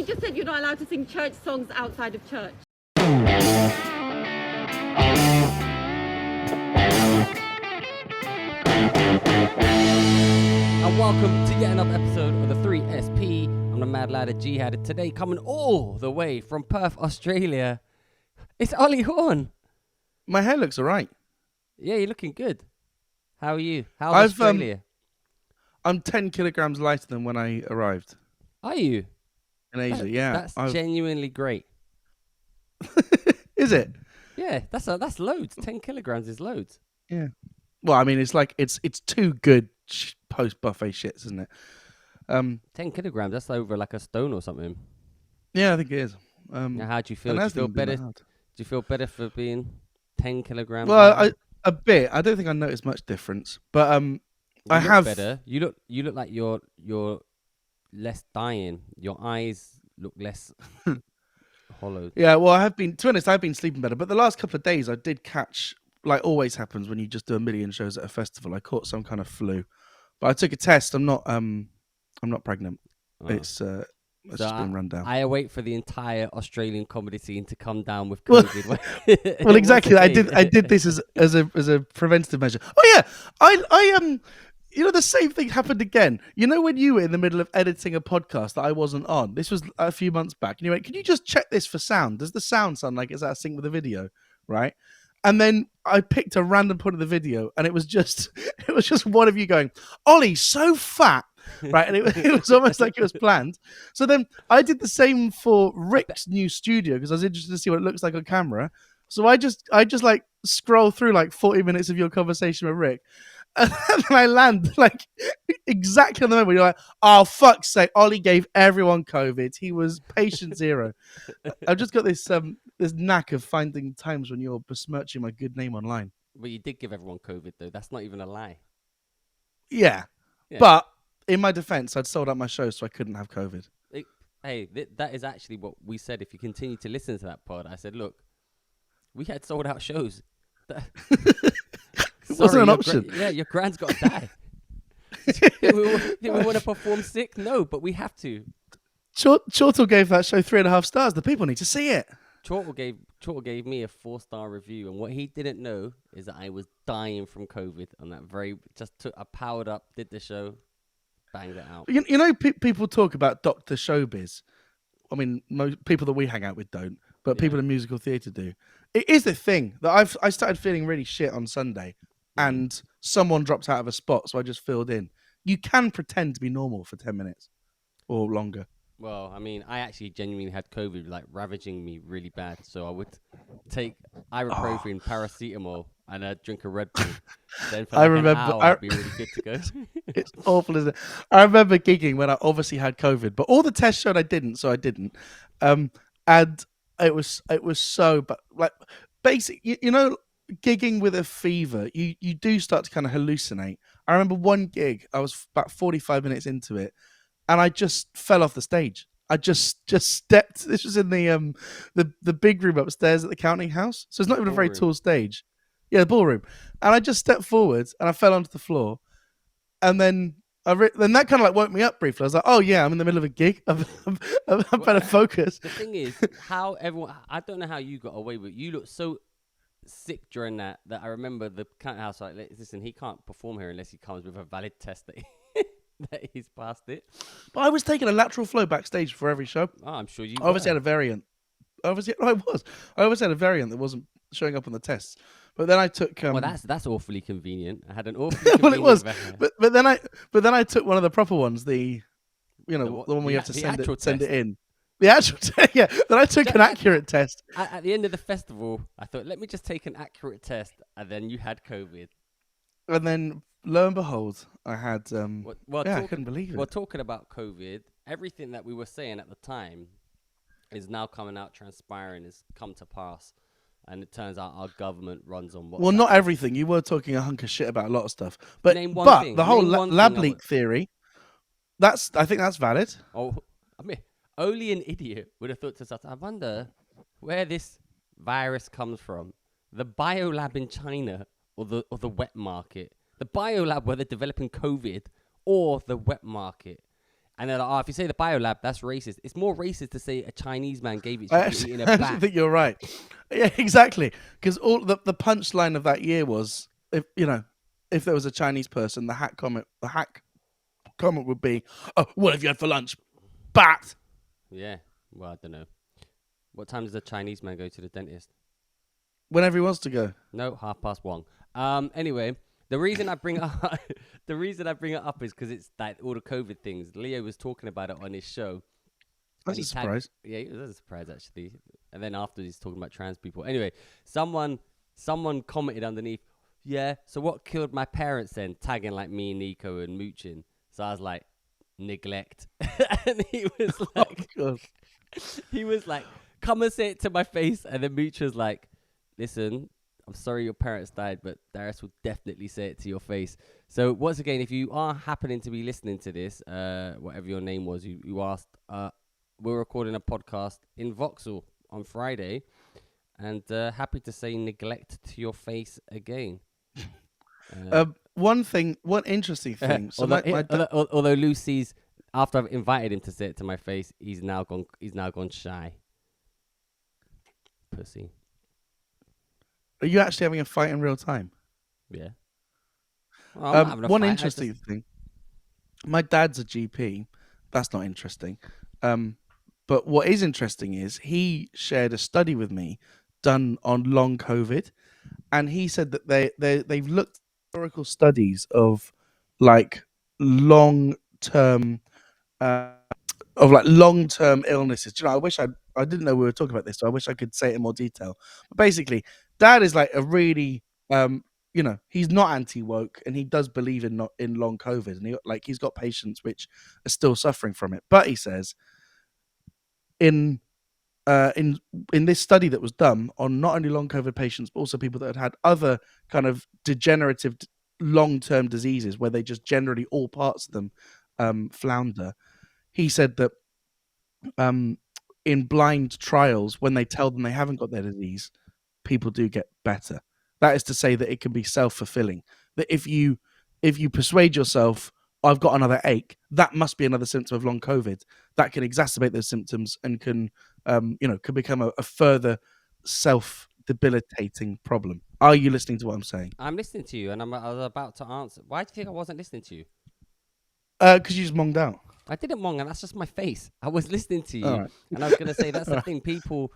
just said you're not allowed to sing church songs outside of church. And welcome to yet another episode of the 3SP. I'm the mad lad of Jihad. Today, coming all the way from Perth, Australia, it's Ollie Horn. My hair looks alright. Yeah, you're looking good. How are you? How's Australia? I'm 10 kilograms lighter than when I arrived. Are you? In Asia, yeah. That's genuinely great. Is it? Yeah, that's loads. 10 kilograms is loads. Yeah. Well, I mean, it's like it's two good post buffet shits, isn't it? 10 kilograms. That's over like a stone or something. Yeah, I think it is. Now, how do you feel? Do you feel better? Do you feel better for being 10 kilograms? Well, a bit. I don't think I noticed much difference, but I have better. You look like you're less dying. Your eyes look less hollowed. Yeah, well, to be honest, I've been sleeping better. But the last couple of days, I did catch, like always happens when you just do a million shows at a festival. I caught some kind of flu, but I took a test. I'm not pregnant. Oh. It's just been run down. I await for the entire Australian comedy scene to come down with COVID. Well, exactly. I did this as a preventative measure. Oh yeah, I you know, the same thing happened again. You know, when you were in the middle of editing a podcast that I wasn't on. This was a few months back, and you went, "Can you just check this for sound? Does the sound sound like it's out of sync with the video?" Right? And then I picked a random point of the video, and it was just one of you going, "Ollie's so fat." Right, and it was almost like it was planned. So then I did the same for Rick's new studio because I was interested to see what it looks like on camera. So I just like scroll through like 40 minutes of your conversation with Rick, and then I land like exactly on the moment where you're like, "Oh fuck's sake, Ollie gave everyone COVID. He was patient zero." I've just got this knack of finding times when you're besmirching my good name online. But you did give everyone COVID though. That's not even a lie. Yeah. But in my defense, I'd sold out my show, so I couldn't have COVID. That is actually what we said. If you continue to listen to that pod, I said, look, we had sold out shows. It wasn't an option. Your grand's got to die. Do we want to perform sick? No, but we have to. Chortle gave that show 3.5 stars. The people need to see it. Chortle gave me a 4-star review, and what he didn't know is that I was dying from COVID on that I powered up, did the show, banged it out. You know, people talk about Dr. Showbiz. I mean, most people that we hang out with don't, but people in musical theatre do. It is the thing that I started feeling really shit on Sunday, and someone dropped out of a spot, so I just filled in. You can pretend to be normal for 10 minutes or longer. Well, I mean, I actually genuinely had COVID, like, ravaging me really bad. So I would take ibuprofen, paracetamol, and drink a Red Bull. Then for an hour, I'd be really good to go. It's awful, isn't it? I remember gigging when I obviously had COVID, but all the tests showed I didn't, so I didn't. And it was so, but like, basically, you know, gigging with a fever, you do start to kind of hallucinate. I remember one gig, I was about 45 minutes into it, and I just fell off the stage. I just stepped. This was in the big room upstairs at the counting house, so it's not even a very tall stage. Yeah, the ballroom. And I just stepped forwards and I fell onto the floor, and then then that kind of like woke me up briefly. I was like, "Oh yeah, I'm in the middle of a gig. I'm better focus." The thing is, how everyone. I don't know how you got away with it. You looked so sick during that I remember the counting house like, listen, he can't perform here unless he comes with a valid test that he's passed it. But I was taking a lateral flow backstage for every show. Oh, I'm sure you obviously had a variant. I always had a variant that wasn't showing up on the tests. But then I took. Well, that's awfully convenient. I had an awfully well, it was. But then I took one of the proper ones. The one where you have to send it in. The actual test. Yeah. Then I took an accurate test. At the end of the festival, I thought, let me just take an accurate test, and then you had COVID. And then, lo and behold, I had. I couldn't believe it. Well, talking about COVID, everything that we were saying at the time is now coming out, transpiring, has come to pass. And it turns out our government runs on WhatsApp. Well, not everything. You were talking a hunk of shit about a lot of stuff. But the whole lab leak theory, I think that's valid. Oh, I mean, only an idiot would have thought to himself, I wonder where this virus comes from. The biolab in China or the wet market. The biolab where they're developing COVID or the wet market. And they're like, oh, if you say the biolab, that's racist. It's more racist to say a Chinese man gave it to I you to actually, eat in a I actually bat. think you're right. Yeah, exactly. Because all the punchline of that year was, if if there was a Chinese person, the hack comment would be, "Oh, what have you had for lunch? Bat." Yeah. Well, I don't know. What time does a Chinese man go to the dentist? Whenever he wants to go. No, 1:30. Anyway, the reason I bring it up, the reason I bring it up is because it's like all the COVID things. Leo was talking about it on his show. That's And a he surprise. yeah, it was a surprise actually. And then after he's talking about trans people. Anyway, someone commented underneath, yeah. So what killed my parents then? Tagging like me and Nico and mooching. So I was like, neglect. And God. he was like, come and say it to my face. And then Mooch was like, listen, I'm sorry your parents died, but Darius will definitely say it to your face. So once again, if you are happening to be listening to this, whatever your name was, you asked, we're recording a podcast in Vauxhall on Friday, and happy to say neglect to your face again. One interesting thing. So although Lucy's, after I've invited him to say it to my face, he's now gone shy. Pussy. Are you actually having a fight in real time? Yeah. Well, I'm not having a one fight, interesting thing. My dad's a GP. That's not interesting. But what is interesting is he shared a study with me done on long COVID, and he said that they've looked at historical studies of like long term long term illnesses. Do you know, I didn't know we were talking about this, so I wish I could say it in more detail. But basically, Dad is like a really he's not anti woke, and he does believe in long COVID, and he's got patients which are still suffering from it. But he says in this study that was done on not only long COVID patients, but also people that had other kind of degenerative long-term diseases where they just generally all parts of them flounder. He said that in blind trials, when they tell them they haven't got their disease, people do get better. That is to say that it can be self-fulfilling. That if you persuade yourself, I've got another ache, that must be another symptom of long COVID. That can exacerbate those symptoms and can become a further self-debilitating problem. Are you listening to what I'm saying? I'm listening to you, and I was about to answer. Why do you think I wasn't listening to you? Because you just monged out. I didn't mong, and that's just my face. I was listening to you, Right. and I was going to say that's the thing. People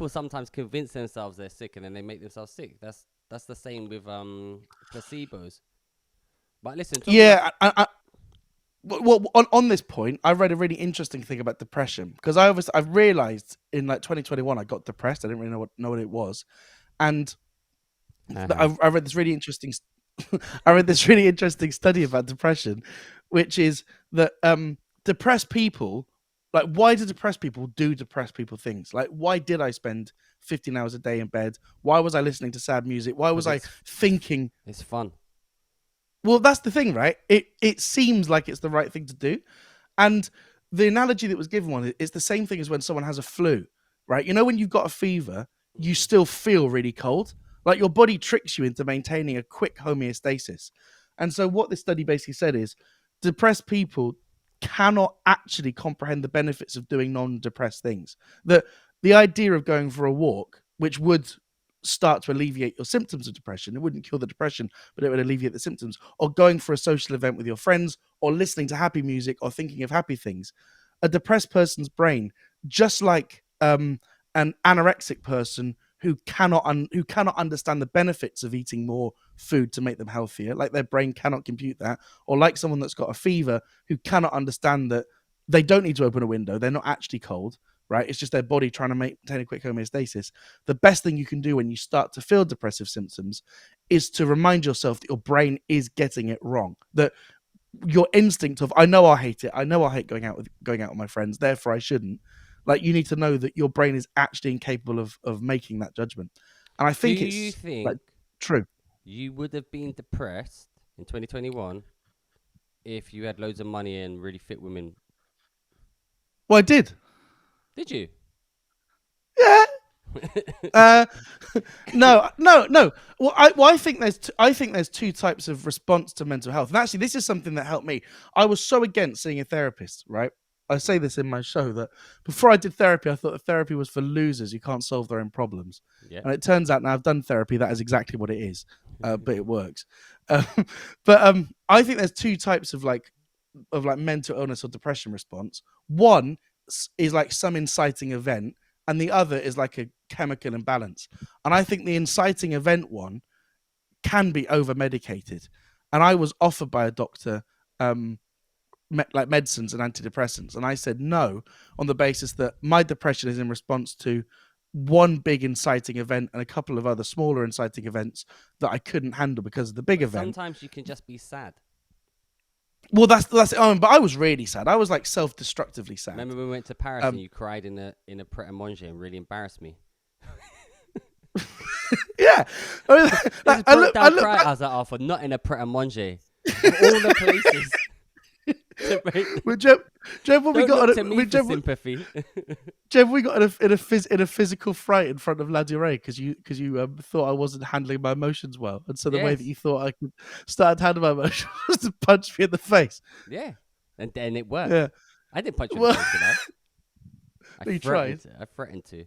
sometimes convince themselves they're sick, and then they make themselves sick. That's the same with placebos. But listen, yeah. Well, on this point, I read a really interesting thing about depression because I've realized in like 2021 I got depressed. I didn't really know what it was, and I read this really interesting. I read this really interesting study about depression, which is that depressed people, like, why do depressed people do depressed people things? Like, why did I spend 15 hours a day in bed? Why was I listening to sad music? Why was I thinking? It's fun. Well, that's the thing, right? It seems like it's the right thing to do. And the analogy that was given is the same thing as when someone has a flu, right? You know, when you've got a fever, you still feel really cold. Like your body tricks you into maintaining a quick homeostasis. And so what this study basically said is depressed people cannot actually comprehend the benefits of doing non-depressed things. The idea of going for a walk, which would start to alleviate your symptoms of depression, it wouldn't cure the depression, but it would alleviate the symptoms, or going for a social event with your friends, or listening to happy music, or thinking of happy things. A depressed person's brain, just like an anorexic person who cannot understand the benefits of eating more food to make them healthier, like their brain cannot compute that, or like someone that's got a fever who cannot understand that they don't need to open a window, they're not actually cold, right? It's just their body trying to maintain a quick homeostasis. The best thing you can do when you start to feel depressive symptoms is to remind yourself that your brain is getting it wrong, that your instinct of, I know I hate it, I know I hate going out with my friends, therefore I shouldn't. Like, you need to know that your brain is actually incapable of making that judgment. And I think you think like, true. You would have been depressed in 2021 if you had loads of money and really fit women? Well, I did. Did you? Yeah. No, no, no. I think there's two types of response to mental health, and actually, this is something that helped me. I was so against seeing a therapist, right? I say this in my show that before I did therapy, I thought that therapy was for losers who can't solve their own problems, Yeah. and it turns out now I've done therapy. That is exactly what it is, but it works. Um, but I think there's two types of mental illness or depression response. One is like some inciting event, and the other is like a chemical imbalance. And I think the inciting event one can be over medicated. And I was offered by a doctor like medicines and antidepressants, and I said no on the basis that my depression is in response to one big inciting event and a couple of other smaller inciting events that I couldn't handle because of the big event. Sometimes you can just be sad. Well, that's it. But I was really sad. I was like self-destructively sad. Remember when we went to Paris and you cried in a Pret a Manger and really embarrassed me? Yeah. I mean, I was like, oh, for not in a Pret a Manger. Of all the places. Jeff, we got for sympathy. Jeff, we got in a physical fright in front of La Durée because you thought I wasn't handling my emotions well, and so the way that you thought I could start handling my emotions was to punch me in the face. Yeah, and then it worked. Yeah, I didn't punch you in the face. You tried. I threatened to.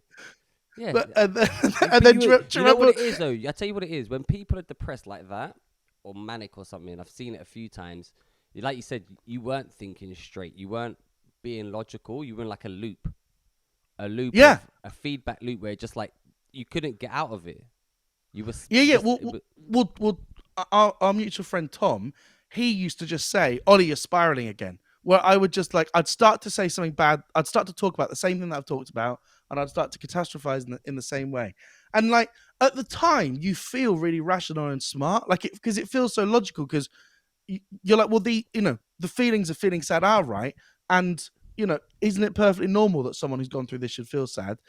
Yeah, but, and you then know what it is though. I tell you what it is. When people are depressed like that or manic or something, I've seen it a few times. Like you said, you weren't thinking straight. You weren't being logical. You were in like a loop. Yeah. A feedback loop where just like you couldn't get out of it. You were. Yeah. Well, our mutual friend Tom, he used to just say, "Ollie, you're spiraling again." Where I would just I'd start to say something bad. I'd start to talk about the same thing that I've talked about, and I'd start to catastrophize in the same way. And like at the time, you feel really rational and smart, because it feels so logical because. You're like, well, the feelings of feeling sad are right, and isn't it perfectly normal that someone who's gone through this should feel sad?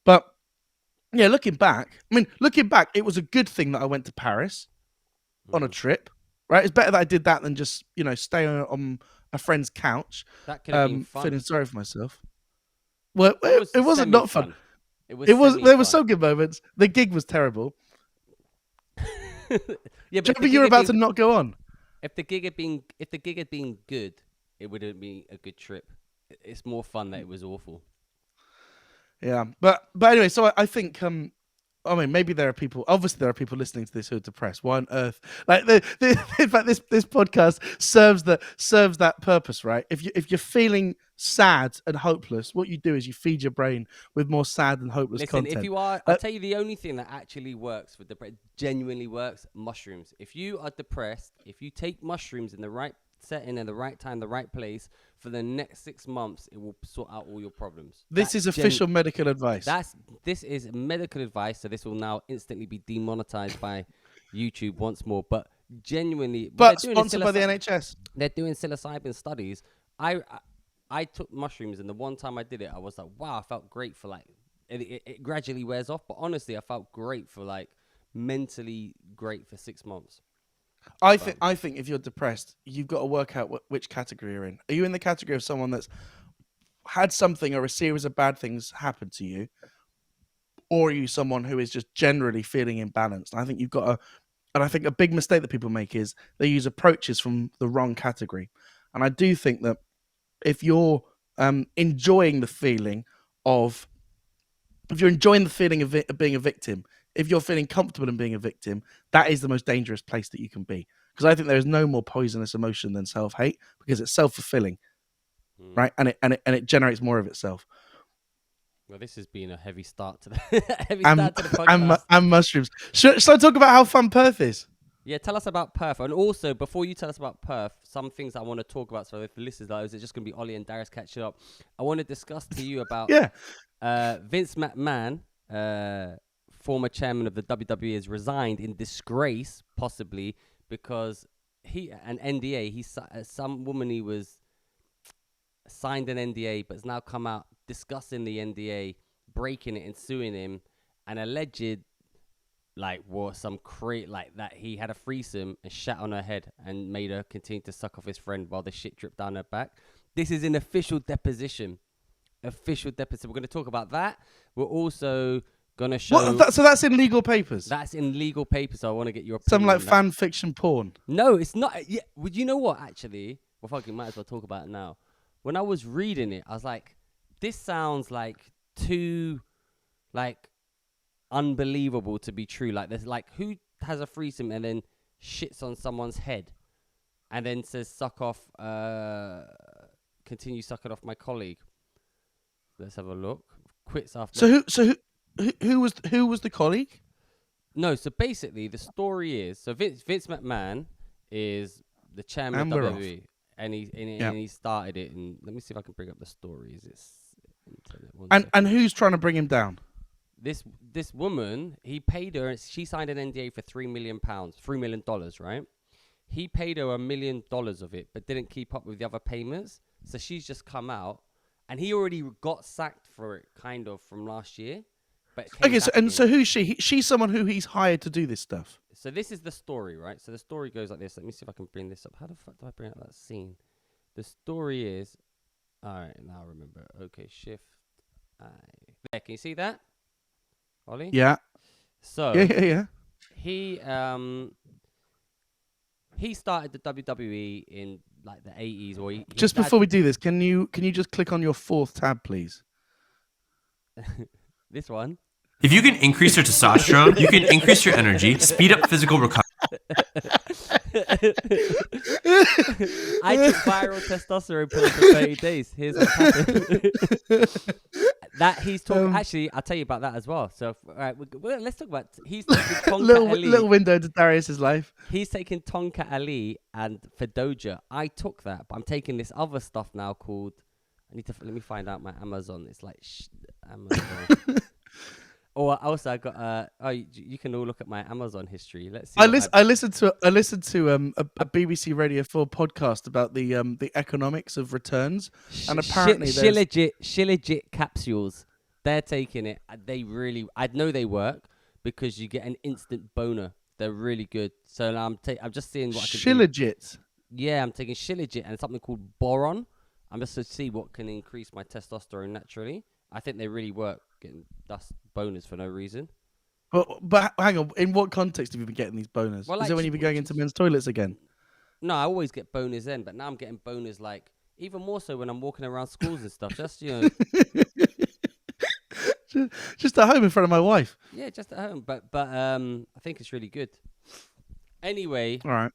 But yeah, looking back, it was a good thing that I went to Paris on a trip, right? It's better that I did that than just stay on a friend's couch, that could have been fun. feeling sorry for myself. Well, it wasn't not fun. It was. There were some good moments. The gig was terrible. Yeah, but you were about to not go on. If the gig had been good, it wouldn't be a good trip. It's more fun that it was awful. Yeah, but anyway, so I think maybe there are people. Obviously, there are people listening to this who are depressed. Why on earth? In fact, this podcast serves that purpose, right? If you're feeling sad and hopeless, what you do is you feed your brain with more sad and hopeless content. If you are, I'll tell you the only thing that actually works for depression, genuinely works: mushrooms. If you are depressed, if you take mushrooms in the right setting, at the right time, the right place, for the next 6 months, it will sort out all your problems. This is official medical advice. This is medical advice, so this will now instantly be demonetized by YouTube once more. But genuinely, but sponsored by the NHS. They're doing psilocybin studies. I took mushrooms, and the one time I did it, I was like, wow, I felt great for it gradually wears off. But honestly, I felt great for mentally great for 6 months. I think if you're depressed, you've got to work out which category you're in. Are you in the category of someone that's had something or a series of bad things happen to you, or are you someone who is just generally feeling imbalanced? And I think and I think a big mistake that people make is they use approaches from the wrong category. And I do think that if you're enjoying the feeling of being a victim, if you're feeling comfortable in being a victim, that is the most dangerous place that you can be. Because I think there is no more poisonous emotion than self-hate, because it's self-fulfilling, right? And it generates more of itself. Well, this has been a heavy start to the podcast. And mushrooms. Should I talk about how fun Perth is? Yeah, tell us about Perth. And also, before you tell us about Perth, some things I want to talk about. So if the listeners are, is it just going to be Ollie and Darius catching up? I want to discuss to you about Vince McMahon, former chairman of the WWE, has resigned in disgrace, possibly because an NDA. Some woman he was signed an NDA, but has now come out discussing the NDA, breaking it and suing him, and alleged that he had a threesome and shat on her head and made her continue to suck off his friend while the shit dripped down her back. This is an official deposition. We're going to talk about that. We're also Gonna show. What? So that's in legal papers. That's in legal papers. So I want to get your opinion. Some like on that. fan fiction porn. No, it's not. Yeah, would you know what? Actually, well, fucking might as well talk about it now. When I was reading it, I was like, this sounds like too, like, unbelievable to be true. Like, there's like, who has a threesome and then shits on someone's head, and then says, "Suck off." Continue sucking off my colleague. Let's have a look. Quits after. So who was the colleague? No, so basically the story is Vince McMahon is the chairman And of we're WWE, and he started it. And let me see if I can bring up the story. Is this internet? One second. And who's trying to bring him down? This woman, he paid her. She signed an NDA for $3 million, $3 million, right? He paid her $1 million of it, but didn't keep up with the other payments. So she's just come out, and he already got sacked for it, kind of, from last year. But Okay, so who's she? She's someone who he's hired to do this stuff. So this is the story, right? So the story goes like this. Let me see if I can bring this up. How the fuck do I bring up that scene? The story is, all right, now I remember. Okay, shift. There, can you see that, Ollie? Yeah. So Yeah. He started the WWE in like the 80s, or Just before we do this, can you just click on your 4th tab, please? This one. If you can increase your testosterone, you can increase your energy, speed up physical recovery. I took viral testosterone pills for 30 days. Here's what happened. That he's talking. Actually, I'll tell you about that as well. So, all right, let's talk about. He's taking Tonka Ali. Little window into Darius's life. He's taking Tonka Ali and Fedoja. I took that, but I'm taking this other stuff now called. Let me find out my Amazon. It's like Amazon. Or also I got you can all look at my Amazon history. Let's see. I listened to a BBC Radio 4 podcast about the economics of returns, and apparently Shilajit capsules. They're taking it. I know they work because you get an instant boner. They're really good. So I'm just seeing what I can do. Shilajit. Yeah, I'm taking Shilajit and something called boron. I'm just to see what can increase my testosterone naturally. I think they really work. Getting dust boners for no reason. But hang on, in what context have you been getting these boners? Well, Is it when you've been going into men's toilets again? No, I always get boners then, but now I'm getting boners like even more so when I'm walking around schools and stuff. Just just at home in front of my wife. Yeah, just at home. But I think it's really good. Anyway, all right.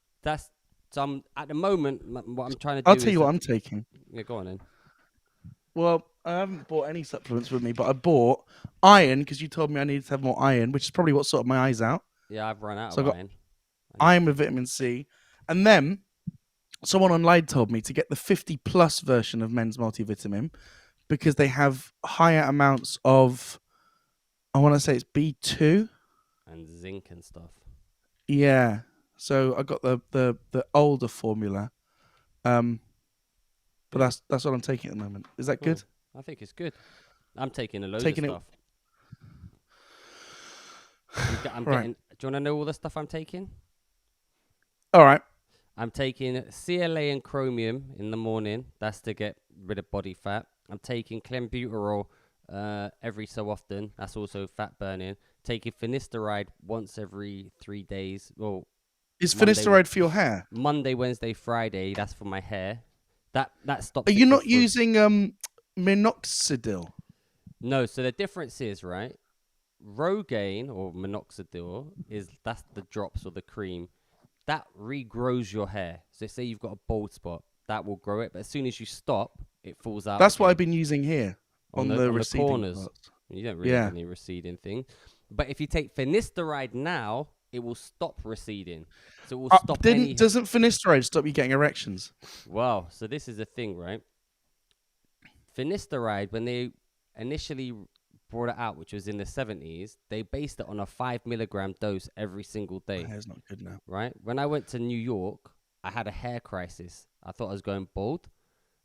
So at the moment what I'm trying to do. I'll tell you what I'm taking. Yeah, go on then. Well, I haven't bought any supplements with me, but I bought iron because you told me I needed to have more iron, which is probably what sorted my eyes out. Yeah, I've run out So of iron. Iron with vitamin C. And then someone online told me to get the 50+ version of men's multivitamin because they have higher amounts of, I want to say it's B2. And zinc and stuff. Yeah. So I got the older formula. But that's what I'm taking at the moment. Is that good? I think it's good. I'm taking a load of stuff. I'm right. getting. Do you want to know all the stuff I'm taking? All right. I'm taking CLA and chromium in the morning. That's to get rid of body fat. I'm taking clenbuterol every so often. That's also fat burning. Taking finasteride once every 3 days. Well, is finasteride for your hair? Monday, Wednesday, Friday. That's for my hair. That stops. Are you not using minoxidil? No. So the difference is, right, Rogaine or minoxidil that's the drops or the cream that regrows your hair. So say you've got a bald spot, that will grow it, but as soon as you stop, it falls out. That's again. what I've been using here on the receding corners. parts. You don't really have any receding thing, but if you take finasteride now, it will stop receding. So it will stop. Doesn't finasteride stop you getting erections? Wow. So this is the thing, right? Finasteride, when they initially brought it out, which was in the 70s, they based it on a 5 milligram dose every single day. My hair's not good now. Right? When I went to New York, I had a hair crisis. I thought I was going bald.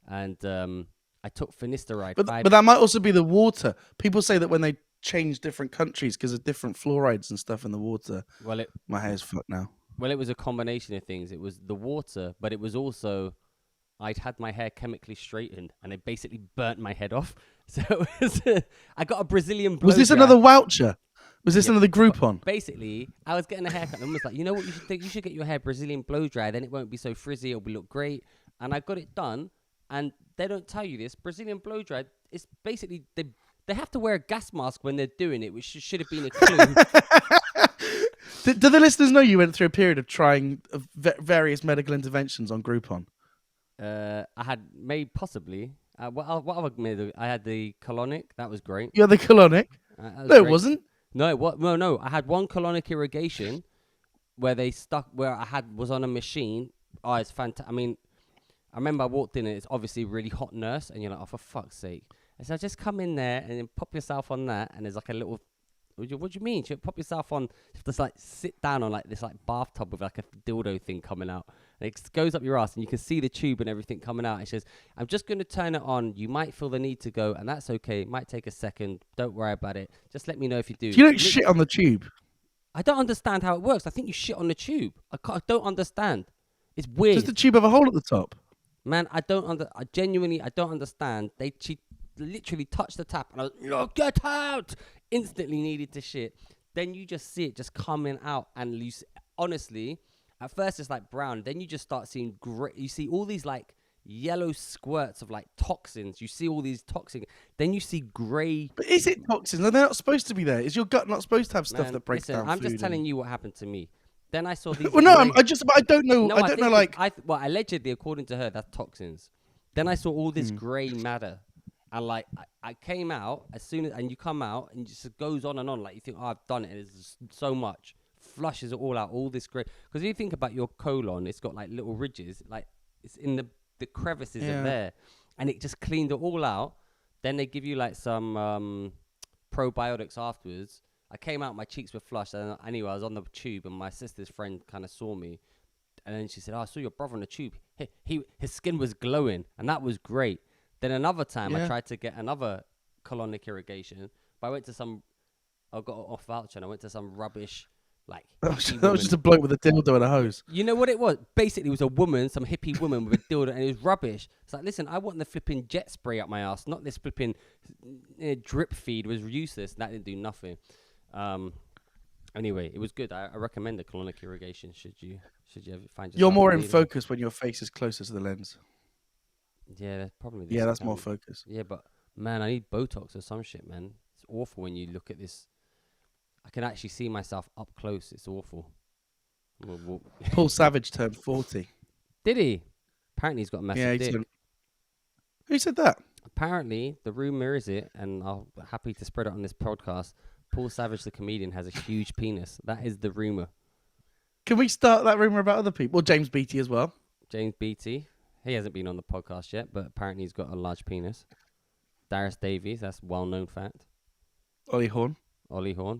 And I took finasteride. But that might also be the water. People say that when they change different countries because of different fluorides and stuff in the water. My hair's fucked now. Well, it was a combination of things. It was the water, but it was also I'd had my hair chemically straightened, and it basically burnt my head off. So I got a Brazilian blow Was this dry. another voucher? Was this Yeah, another Groupon? basically, I was getting a haircut and was like, you know what you should think? You should get your hair Brazilian blow dry. Then it won't be so frizzy. It'll look great. And I got it done. And they don't tell you this. Brazilian blow dry, it's basically, they have to wear a gas mask when they're doing it, which should have been a clue. Do the listeners know you went through a period of trying various medical interventions on Groupon? I had possibly. What other middle? I had the colonic. That was great. You had the colonic? That was No, it great. wasn't. No, what? No. I had one colonic irrigation where was on a machine. Oh, it's fantastic. I mean, I remember I walked in and it's obviously a really hot nurse, and you're like, oh, for fuck's sake. And so just come in there and then pop yourself on that, and there's like a little. What do you mean? You pop yourself on, just like sit down on like this like bathtub with like a dildo thing coming out. And it goes up your ass and you can see the tube and everything coming out. It says, I'm just going to turn it on. You might feel the need to go, and that's okay. It might take a second. Don't worry about it. Just let me know if you do. You don't shit on the tube. I don't understand how it works. I think you shit on the tube. I don't understand. It's weird. Does the tube have a hole at the top? Man, I genuinely don't understand. She literally touched the tap and I was, get out! Instantly needed to shit. Then you just see it just coming out, and honestly, at first it's like brown. Then you just start seeing you see all these like yellow squirts of like toxins. You see all these toxins. Then you see grey. But is it toxins? No, they're not supposed to be there. Is your gut not supposed to have stuff that breaks down I'm food? just telling you what happened to me. Then I saw these. Well, no, I don't know. No, I don't know. Like, allegedly, according to her, that's toxins. Then I saw all this grey matter, and like I came out as soon as, and you come out, and it just goes on and on. Like you think, oh, I've done it. And it's so much, flushes it all out. All this grey. Because if you think about your colon, it's got like little ridges, like it's in the crevices are there, and it just cleaned it all out. Then they give you like some probiotics afterwards. I came out, my cheeks were flushed, and anyway, I was on the tube, and my sister's friend kind of saw me, and then she said, oh, I saw your brother on the tube. His skin was glowing, and that was great. Then another time, I tried to get another colonic irrigation, but I got off voucher, and I went to some rubbish, like, that was just a bloke with a dildo and a hose. You know what it was? Basically, it was a woman, some hippie woman with a dildo, and it was rubbish. It's like, listen, I want the flipping jet spray up my ass, not this flipping drip feed. It was useless. That didn't do nothing. Anyway, it was good. I recommend the colonic irrigation. Should you ever find yourself? You're more in focus when your face is closer to the lens. Yeah, that's probably. Yeah, that's more focus. Yeah, but man, I need Botox or some shit, man. It's awful when you look at this. I can actually see myself up close. It's awful. Paul Savage turned 40. Did he? Apparently, he's got a massive dick. Who said that? Apparently, the rumor is it, and I'm happy to spread it on this podcast. Paul Savage, the comedian, has a huge penis. That is the rumor. Can we start that rumor about other people? Well, James Beattie as well. James Beattie. He hasn't been on the podcast yet, but apparently he's got a large penis. Darius Davies, that's well-known fact. Ollie Horn.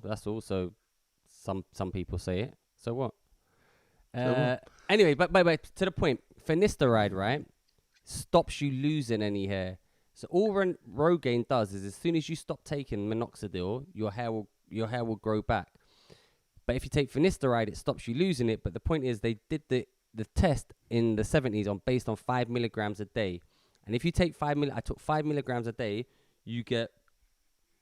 That's also some people say it. So what? Anyway, but to the point. Finasteride, right, stops you losing any hair. So all Rogaine does is as soon as you stop taking minoxidil, your hair will grow back. But if you take finasteride, it stops you losing it. But the point is, they did the test in the 70s based on 5 milligrams a day. And if you take I took 5 milligrams a day, you get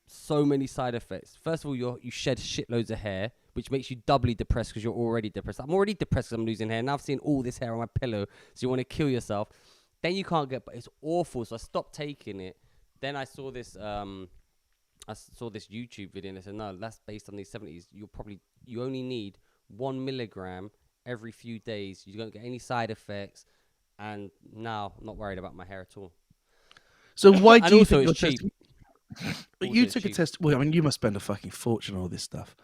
so many side effects. First of all, you shed shitloads of hair, which makes you doubly depressed because you're already depressed. I'm already depressed because I'm losing hair. Now I've seen all this hair on my pillow, so you want to kill yourself. Then you can't but it's awful. So I stopped taking it. Then I saw this YouTube video and I said, no, that's based on these 70s. You only need 1 milligram every few days. You don't get any side effects. And now I'm not worried about my hair at all. So why do you think it's cheap? But you took a test. Well, I mean, you must spend a fucking fortune on all this stuff.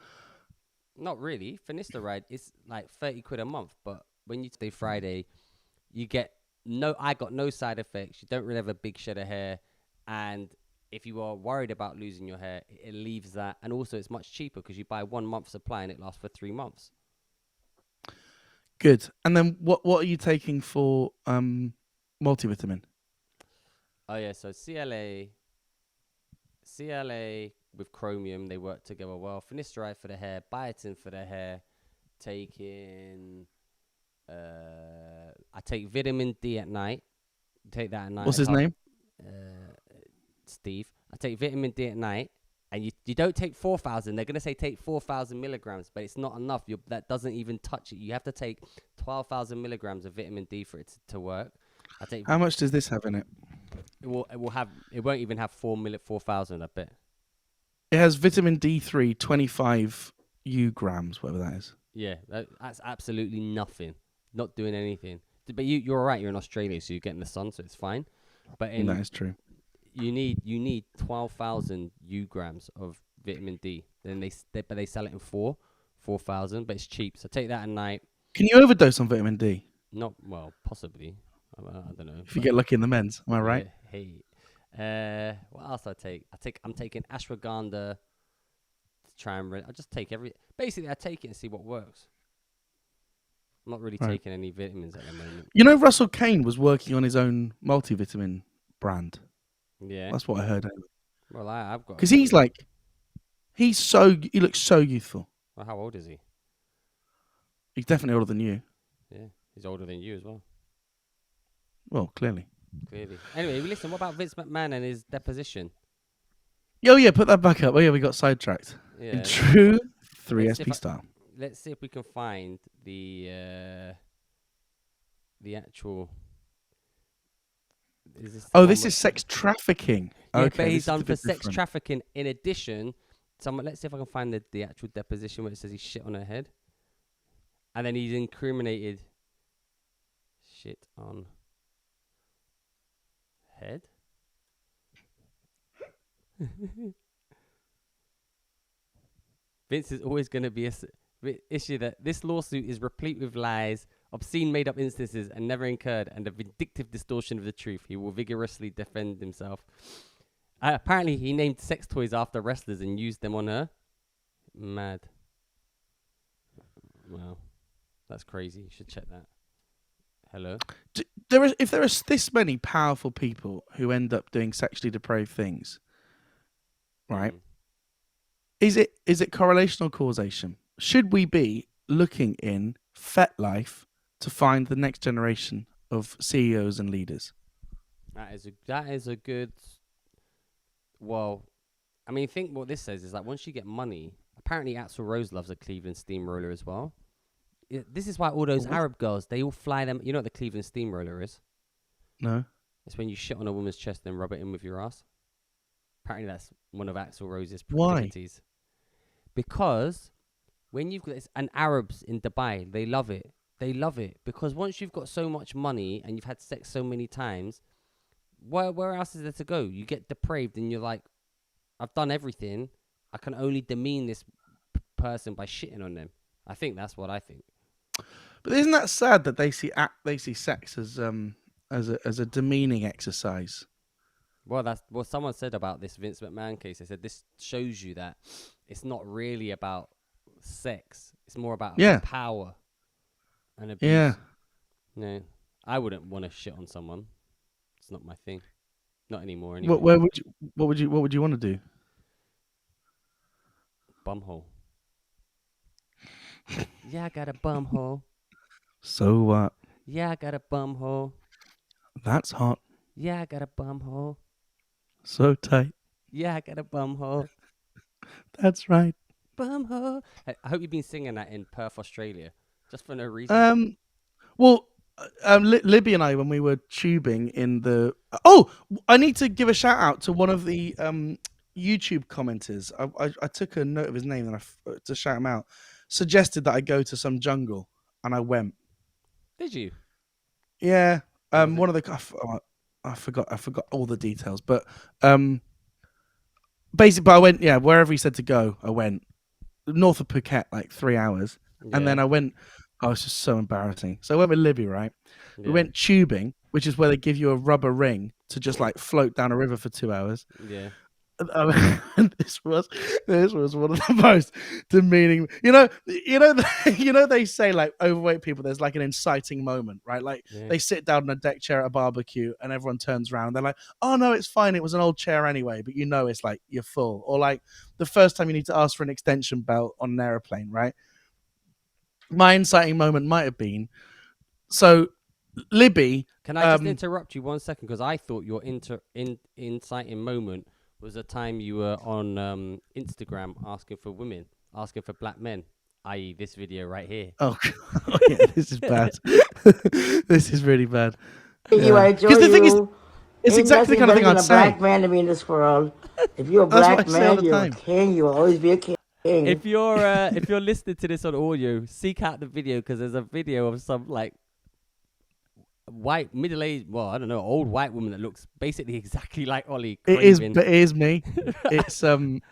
Not really. Finasteride is like 30 quid a month. But when you take Friday, you get I got no side effects. You don't really have a big shed of hair. And if you are worried about losing your hair, it leaves that. And also it's much cheaper because you buy 1 month supply and it lasts for 3 months. Good. And then what are you taking for multivitamin? Oh, yeah. So CLA with chromium, they work together well. Finasteride for the hair, biotin for the hair. I take vitamin D at night. Take that at night. What's his name? Steve. I take vitamin D at night and you don't take 4,000. They're gonna say take 4,000 milligrams, but it's not enough. That doesn't even touch it. You have to take 12,000 milligrams of vitamin D for it to work. I take How much does this have in it? it won't even have 4,000. I bet. It has vitamin D3, 25 grams, whatever that is. Yeah, that's absolutely nothing. Not doing anything. But you're all right. You're in Australia, so you're getting the sun, so it's fine. But That is true. you need 12,000 grams of vitamin D. Then they sell it in 4,000, but it's cheap. So take that at night. Can you overdose on vitamin D? Not well, possibly. I don't know. If you get lucky in the men's, am I right? Hey, what else I take? I'm taking ashwagandha to try and. I just take basically I take it and see what works. I'm not really taking any vitamins at the moment. You know, Russell Kane was working on his own multivitamin brand. Yeah, That's what I heard. well, I've got Because he looks so youthful. Well, how old is he? He's definitely older than you. Yeah, he's older than you as well. Well, clearly. Anyway, listen. What about Vince McMahon and his deposition? Oh yeah, put that back up. Oh yeah, we got sidetracked. Yeah. In true Let's see 3SP style. Let's see if we can find the actual. This is sex trafficking. Yeah, Okay, but he's done for bit sex different. trafficking. In addition, let's see if I can find the actual deposition where it says he shit on her head, and then he's incriminated. Shit on head. Vince is always going to be issue that this lawsuit is replete with lies, obscene made-up instances, and never incurred, and a vindictive distortion of the truth. He will vigorously defend himself. Apparently, he named sex toys after wrestlers and used them on her. Mad. Wow, that's crazy. You should check that. Hello. If there are this many powerful people who end up doing sexually depraved things, right? Is it correlation or causation? Should we be looking in FetLife to find the next generation of CEOs and leaders? That is a good. Well, I mean, think what this says is that once you get money, apparently Axl Rose loves a Cleveland steamroller as well. This is why all those Arab girls, they all fly them. You know what the Cleveland steamroller is? No. It's when you shit on a woman's chest and rub it in with your ass. Apparently that's one of Axl Rose's Why? proclivities. Because when you've got this, and Arabs in Dubai, they love it. They love it because once you've got so much money and you've had sex so many times, where else is there to go? You get depraved and you're like, I've done everything. I can only demean this person by shitting on them. I think that's what I think. But isn't that sad that they see sex as a demeaning exercise? Well, that's what someone said about this Vince McMahon case. They said this shows you that it's not really about sex. It's more about power and abuse. Yeah. No, I wouldn't want to shit on someone. It's not my thing. Not anymore. Anyway. What would you want to do? Bumhole. Yeah, I got a bumhole. So what? Yeah, I got a bumhole. That's hot. Yeah, I got a bumhole. So tight. Yeah, I got a bumhole. That's right. Bumhole. I hope you've been singing that in Perth, Australia, just for no reason. Libby and I, when we were tubing in the... Oh, I need to give a shout out to one of the YouTube commenters. I took a note of his name and to shout him out. Suggested that I go to some jungle, and I went. Did you? Yeah. One of the... I forgot all the details, but basically, I went, wherever he said to go, I went. North of Phuket, like 3 hours. Yeah. And then I went, oh, it's just so embarrassing. So I went with Libby, right? Yeah. We went tubing, which is where they give you a rubber ring to just like float down a river for 2 hours. Yeah. And this was one of the most demeaning. They say like overweight people, there's like an inciting moment, right? Like they sit down on a deck chair at a barbecue, and everyone turns around. And they're like, "Oh no, it's fine. It was an old chair anyway." But it's like you're full, or like the first time you need to ask for an extension belt on an airplane, right? My inciting moment might have been so. Libby, can I just interrupt you 1 second because I thought your inciting moment was a time you were on Instagram asking for women, asking for black men, i.e., this video right here. Oh, oh yeah, this is bad. This is really bad. You, I adore Because the thing is, you. it's Ain't exactly the nothing kind of better thing than I'd a black say. man to be in this world. If you're a That's what black I say all man, the you're a time. king. You will always be a king. If you're listening to this on audio, seek out the video because there's a video of some like white middle-aged, well, I don't know, old white woman that looks basically exactly like Ollie. It is, Craving. but it is me. It's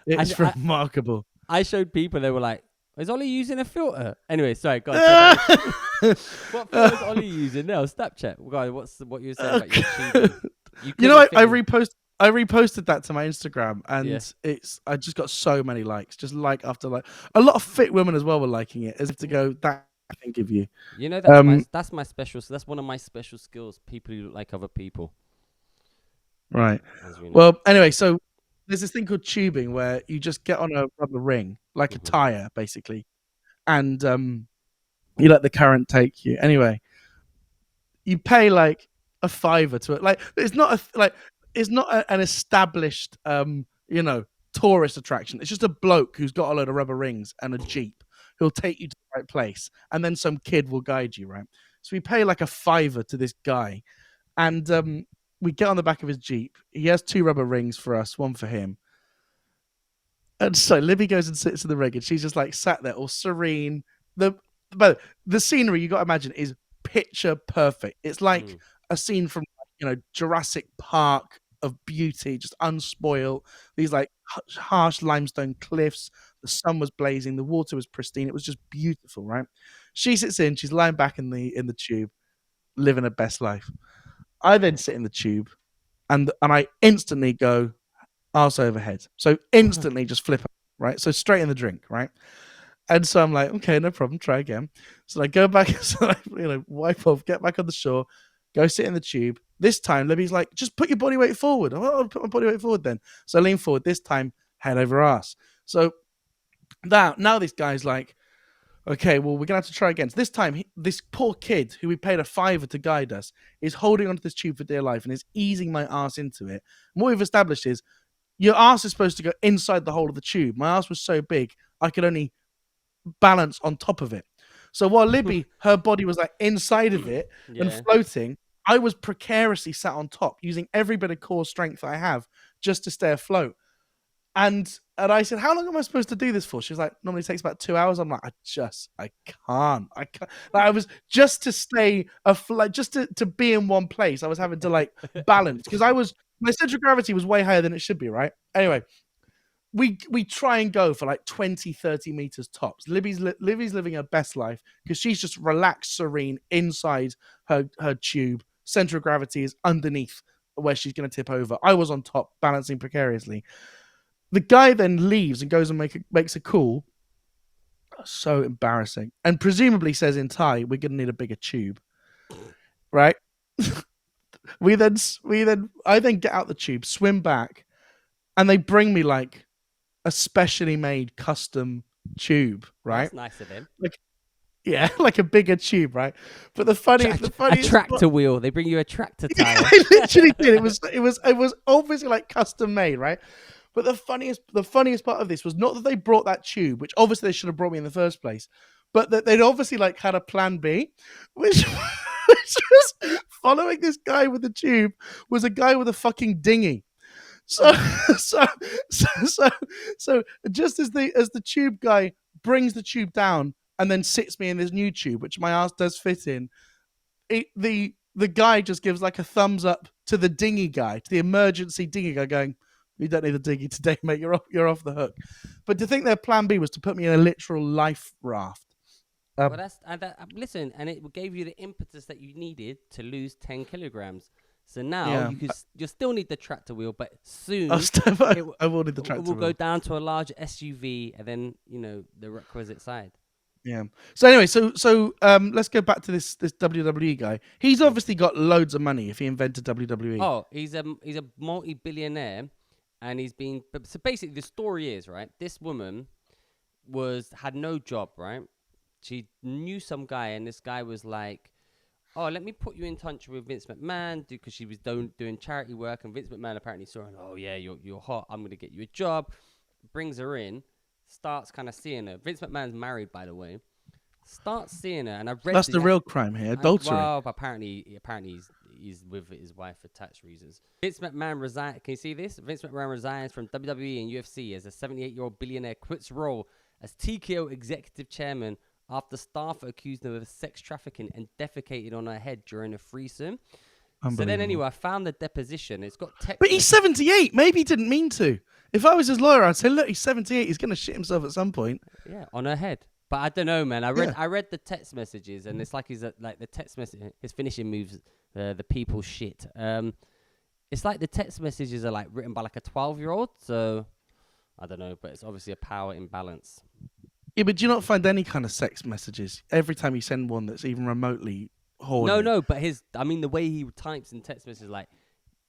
it's I- remarkable. I showed people, they were like, "Is Ollie using a filter?" Anyway, sorry, go on. What filter is Ollie using now? Snapchat. Guy, what you were saying about your tubing? You know, I repost. reposted that to my Instagram, and I just got so many likes, just like after like. A lot of fit women as well were liking it, as if to go, that I can give you. You know, that's my special. So that's one of my special skills. People who look like other people. Right. As we know. Well, anyway, so there's this thing called tubing where you just get on a rubber ring, like a tire, basically, and you let the current take you. Anyway, you pay like a fiver to it. Like it's not an established tourist attraction. It's just a bloke who's got a load of rubber rings and a jeep who'll take you to the right place, and then some kid will guide you, right? So we pay like a fiver to this guy, and we get on the back of his jeep. He has 2 rubber rings for us, one for him. And so Libby goes and sits in the ring, and she's just like sat there, all serene. But the scenery, you got to imagine, is picture perfect. It's like a scene from Jurassic Park of beauty, just unspoiled. These like harsh limestone cliffs. The sun was blazing. The water was pristine. It was just beautiful, right? She sits in. She's lying back in the tube, living her best life. I then sit in the tube, and I instantly go arse over head. So instantly just flip up, right? So straight in the drink, right? And so I'm like, okay, no problem, try again. So I go back, so I wipe off, get back on the shore, go sit in the tube. This time, Libby's like, just put your body weight forward. I'll put my body weight forward then. So I lean forward, this time, head over ass. So now this guy's like, okay, well, we're going to have to try again. So this time, this poor kid who we paid a fiver to guide us is holding onto this tube for dear life and is easing my ass into it. And what we've established is your ass is supposed to go inside the hole of the tube. My ass was so big, I could only balance on top of it. So while Libby, her body was like inside of it and floating, I was precariously sat on top using every bit of core strength I have just to stay afloat. And I said, how long am I supposed to do this for? She's like, normally it takes about 2 hours. I'm like, I can't. Like, I was just to stay afloat, just to be in one place. I was having to like balance because my center of gravity was way higher than it should be, right? Anyway, we try and go for like 20, 30 meters tops. Libby's living her best life because she's just relaxed, serene inside her tube. Center of gravity is underneath where she's going to tip over. I was on top, balancing precariously. The guy then leaves and goes and makes a call. So embarrassing. And presumably says in Thai, we're going to need a bigger tube. Right? I then get out the tube, swim back, and they bring me like a specially made custom tube, right? That's nice of them. Like a bigger tube, right? But the funniest a tractor wheel. They bring you a tractor tire. I literally did. It was obviously like custom made, right? But the funniest part of this was not that they brought that tube, which obviously they should have brought me in the first place, but that they'd obviously like had a plan B, which was following this guy with the tube was a guy with a fucking dinghy. So just as the tube guy brings the tube down and then sits me in this new tube, which my ass does fit in, the guy just gives like a thumbs up to the dinghy guy, to the emergency dinghy guy, going, "You don't need the dinghy today, mate. You're off the hook." But to think their plan B was to put me in a literal life raft. Listen, and it gave you the impetus that you needed to lose 10 kilograms. So now you still need the tractor wheel, but soon I will need the tractor wheel. We'll go down to a large SUV and then the requisite side. Yeah. So anyway, so let's go back to this WWE guy. He's obviously got loads of money if he invented WWE. Oh, he's a multi-billionaire, and he's been. So basically, the story is right. This woman had no job, right? She knew some guy, and this guy was like, oh, let me put you in touch with Vince McMahon because she was doing charity work, and Vince McMahon apparently saw her. And, oh yeah, you're hot. I'm gonna get you a job. Brings her in, starts kind of seeing her. Vince McMahon's married, by the way. Starts seeing her, and I've read That's the real crime here, adultery. Well, apparently he's with his wife for tax reasons. Vince McMahon resigns. Can you see this? Vince McMahon resigns from WWE and UFC as a 78-year-old billionaire quits role as TKO executive chairman after staff accused him of sex trafficking and defecated on her head during a threesome. So then anyway, I found the deposition. It's got text. But he's 78. Maybe he didn't mean to. If I was his lawyer, I'd say, look, he's 78. He's going to shit himself at some point. Yeah, on her head. But I don't know, man. I read the text messages, and it's like like the text message. His finishing moves, the people shit. It's like the text messages are like written by like a 12-year-old. So I don't know, but it's obviously a power imbalance. Yeah, but do you not find any kind of sex messages every time you send one that's even remotely horny? No, but the way he types in text messages, like,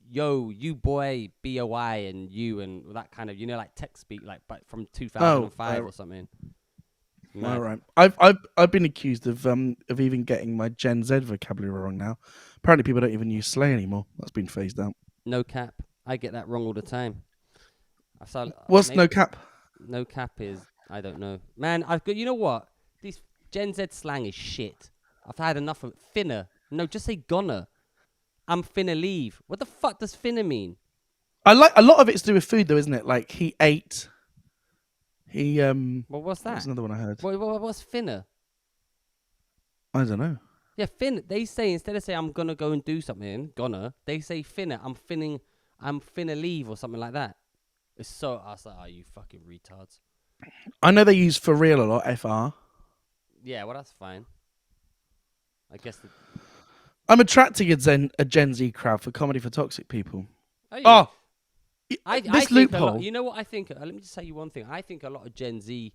yo, you boy, BOI, and you, and that kind of, like text speak, like, but from 2005 or something. All right. I've been accused of even getting my Gen Z vocabulary wrong now. Apparently, people don't even use slay anymore. That's been phased out. No cap. I get that wrong all the time. What's no cap? No cap is, I don't know. Man, you know what? This Gen Z slang is shit. I've had enough of finna. No, just say gonna. I'm finna leave. What the fuck does finna mean? I like a lot of it's to do with food, though, isn't it? Like he ate. Well, what's that? That's another one I heard. What's finna? I don't know. Yeah, finna. They say instead of saying I'm gonna go and do something, they say finna. I'm finna leave or something like that. It's so. I was like, oh, you fucking retards. I know they use for real a lot. FR. Yeah, well, that's fine. I guess. I'm attracting a Gen Z crowd for comedy for toxic people. This loophole. You know what I think? Let me just tell you one thing. I think a lot of Gen Z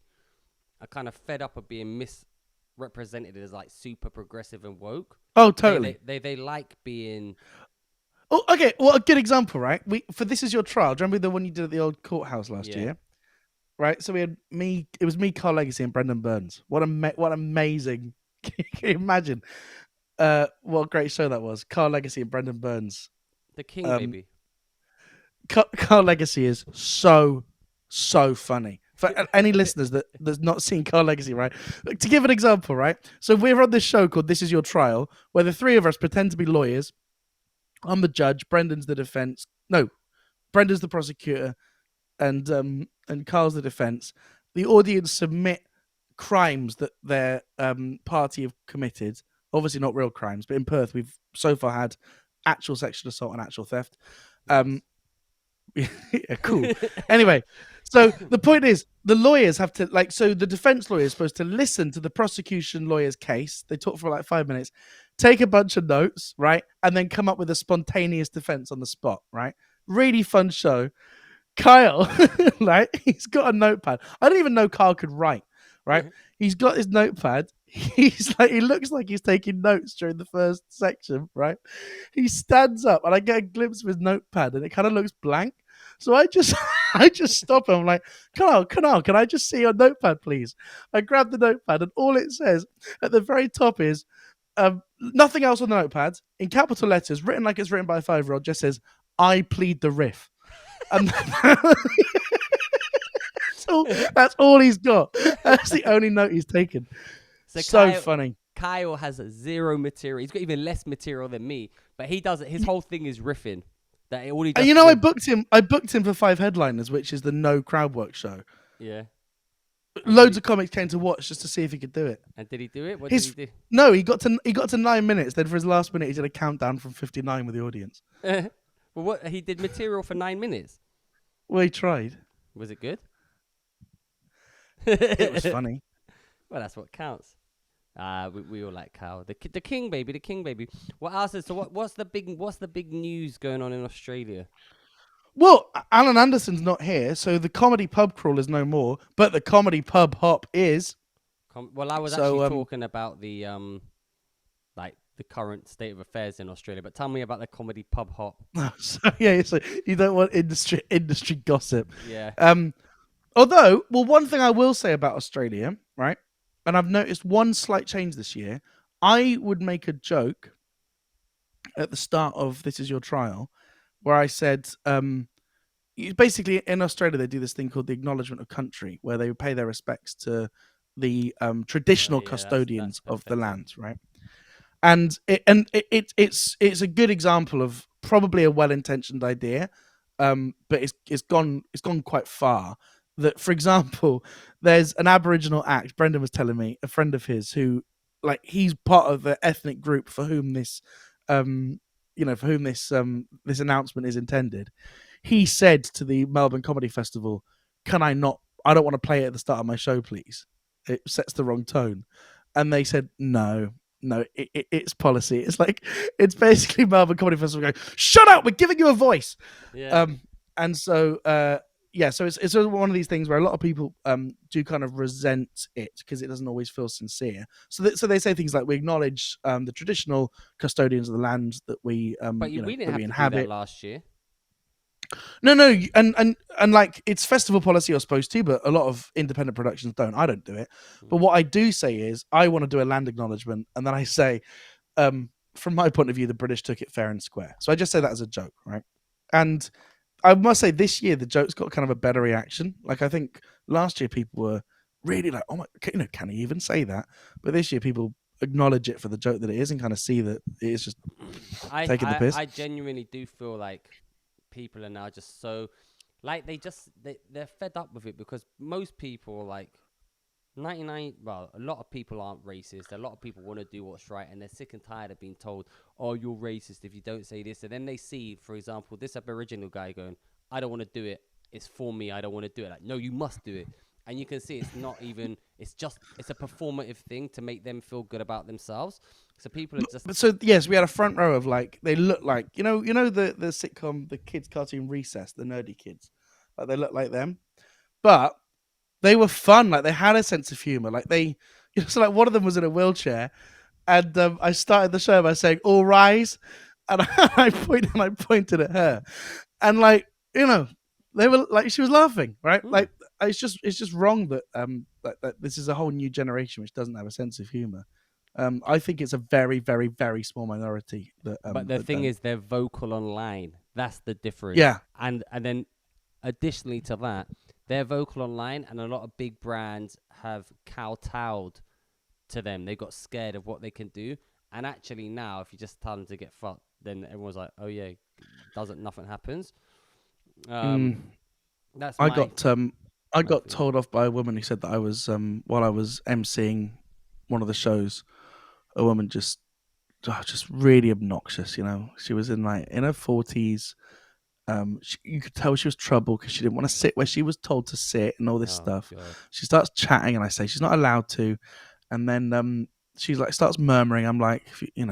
are kind of fed up of being misrepresented as like super progressive and woke. Oh, totally. They like being. Oh, okay. Well, a good example, right? For This Is Your Trial. Do you remember the one you did at the old courthouse last year? Right. So we had me. It was me, Carl Legacy, and Brendan Burns. What amazing! Can you imagine? What a great show that was. Carl Legacy and Brendan Burns. The King, baby. Carl Legacy is so funny. For any listeners that's not seen Carl Legacy, right? To give an example, right? So we're on this show called This Is Your Trial, where the three of us pretend to be lawyers. I'm the judge, Brendan's the defense. No, Brendan's the prosecutor, and Carl's the defense. The audience submit crimes that their party have committed. Obviously not real crimes, but in Perth we've so far had actual sexual assault and actual theft. Yeah, cool. Anyway, so the point is, the lawyers have to so the defense lawyer is supposed to listen to the prosecution lawyer's case. They talk for like 5 minutes, take a bunch of notes, right, and then come up with a spontaneous defense on the spot, right? Really fun show. Kyle, right? He's got a notepad. I didn't even know Kyle could write, right? Mm-hmm. He's got his notepad. He looks like he's taking notes during the first section, right? He stands up, and I get a glimpse of his notepad, and it kind of looks blank. So I just stop him. I'm like, Kyle, can I just see your notepad, please? I grab the notepad, and all it says at the very top is nothing else on the notepad in capital letters, written like it's written by a 5-year-old. Just says, "I plead the riff," and that's all he's got. That's the only note he's taken. So funny. Kyle has zero material. He's got even less material than me, but he does it. His whole thing is riffing. That all he does. And I booked him for 5 Headliners, which is the no crowd work show. Yeah. Loads of comics came to watch just to see if he could do it. And did he do it? What did he do? No, he got to 9 minutes. Then for his last minute, he did a countdown from 59 with the audience. Well, what he did material for 9 minutes. Well, he tried. Was it good? It was funny. Well, that's what counts. We all like Kyle, the king baby. What else is what's the big news going on in Australia? Well, Alan Anderson's not here, so the comedy pub crawl is no more, but the comedy pub hop is. Well, I was actually talking about the the current state of affairs in Australia, but tell me about the comedy pub hop. So you don't want industry gossip. Yeah. Although, one thing I will say about Australia, right? And I've noticed one slight change this year. I would make a joke at the start of This Is Your Trial, where I said, basically in Australia they do this thing called the Acknowledgement of Country, where they pay their respects to the traditional Yeah, custodians that's of the pathetic. land, right? And it's a good example of probably a well-intentioned idea, but it's gone quite far. That, for example, there's an Aboriginal act. Brendan was telling me, a friend of his who, like, he's part of the ethnic group for whom this, this announcement is intended. He said to the Melbourne Comedy Festival, "Can I not? I don't want to play it at the start of my show, please. It sets the wrong tone." And they said, "No, it's policy." It's like, it's basically Melbourne Comedy Festival going, "Shut up! We're giving you a voice." Yeah. And so so it's one of these things where a lot of people do kind of resent it because it doesn't always feel sincere. So they say things like, "We acknowledge the traditional custodians of the land that we But we didn't that have we to inhabit." do that last year. No, and like, it's festival policy you're supposed to, but a lot of independent productions don't. I don't do it. But what I do say is, I want to do a land acknowledgement, and then I say, from my point of view, the British took it fair and square. So I just say that as a joke, right? And I must say, this year the joke's got kind of a better reaction. Like, I think last year people were really like, "Oh my, can he even say that?" But this year people acknowledge it for the joke that it is, and kind of see that it is just taking the piss. I genuinely do feel like people are now just so, like, they're fed up with it, because most people, like 99, well, a lot of people aren't racist. A lot of people want to do what's right, and they're sick and tired of being told, "Oh, you're racist if you don't say this." And then they see, for example, this Aboriginal guy going, "I don't want to do it. It's for me. I don't want to do it." Like, no, you must do it. And you can see it's not even, it's a performative thing to make them feel good about themselves. So people are just, So yes, we had a front row of, like, they look like, the sitcom, the kids cartoon Recess, the nerdy kids, like, they look like them, but they were fun. Like, they had a sense of humor. Like, they, so like, one of them was in a wheelchair, and I started the show by saying, "All rise," and I pointed at her, and, like, they were like, she was laughing, right? Like, it's just wrong that that this is a whole new generation which doesn't have a sense of humor. I think it's a very, very, very small minority that. but the thing is, they're vocal online. That's the difference. Yeah. And then additionally to that, they're vocal online, and a lot of big brands have kowtowed to them. They got scared of what they can do. And actually now, if you just tell them to get fucked, then everyone's like, "Oh yeah, nothing happens." That's I my got thing. told off by a woman who said that I was while I was emceeing one of the shows, a woman just really obnoxious. She was in her 40s. You could tell she was trouble because she didn't want to sit where she was told to sit and all this Oh, stuff. God. She starts chatting, and I say she's not allowed to, and then she's like, starts murmuring. I'm like,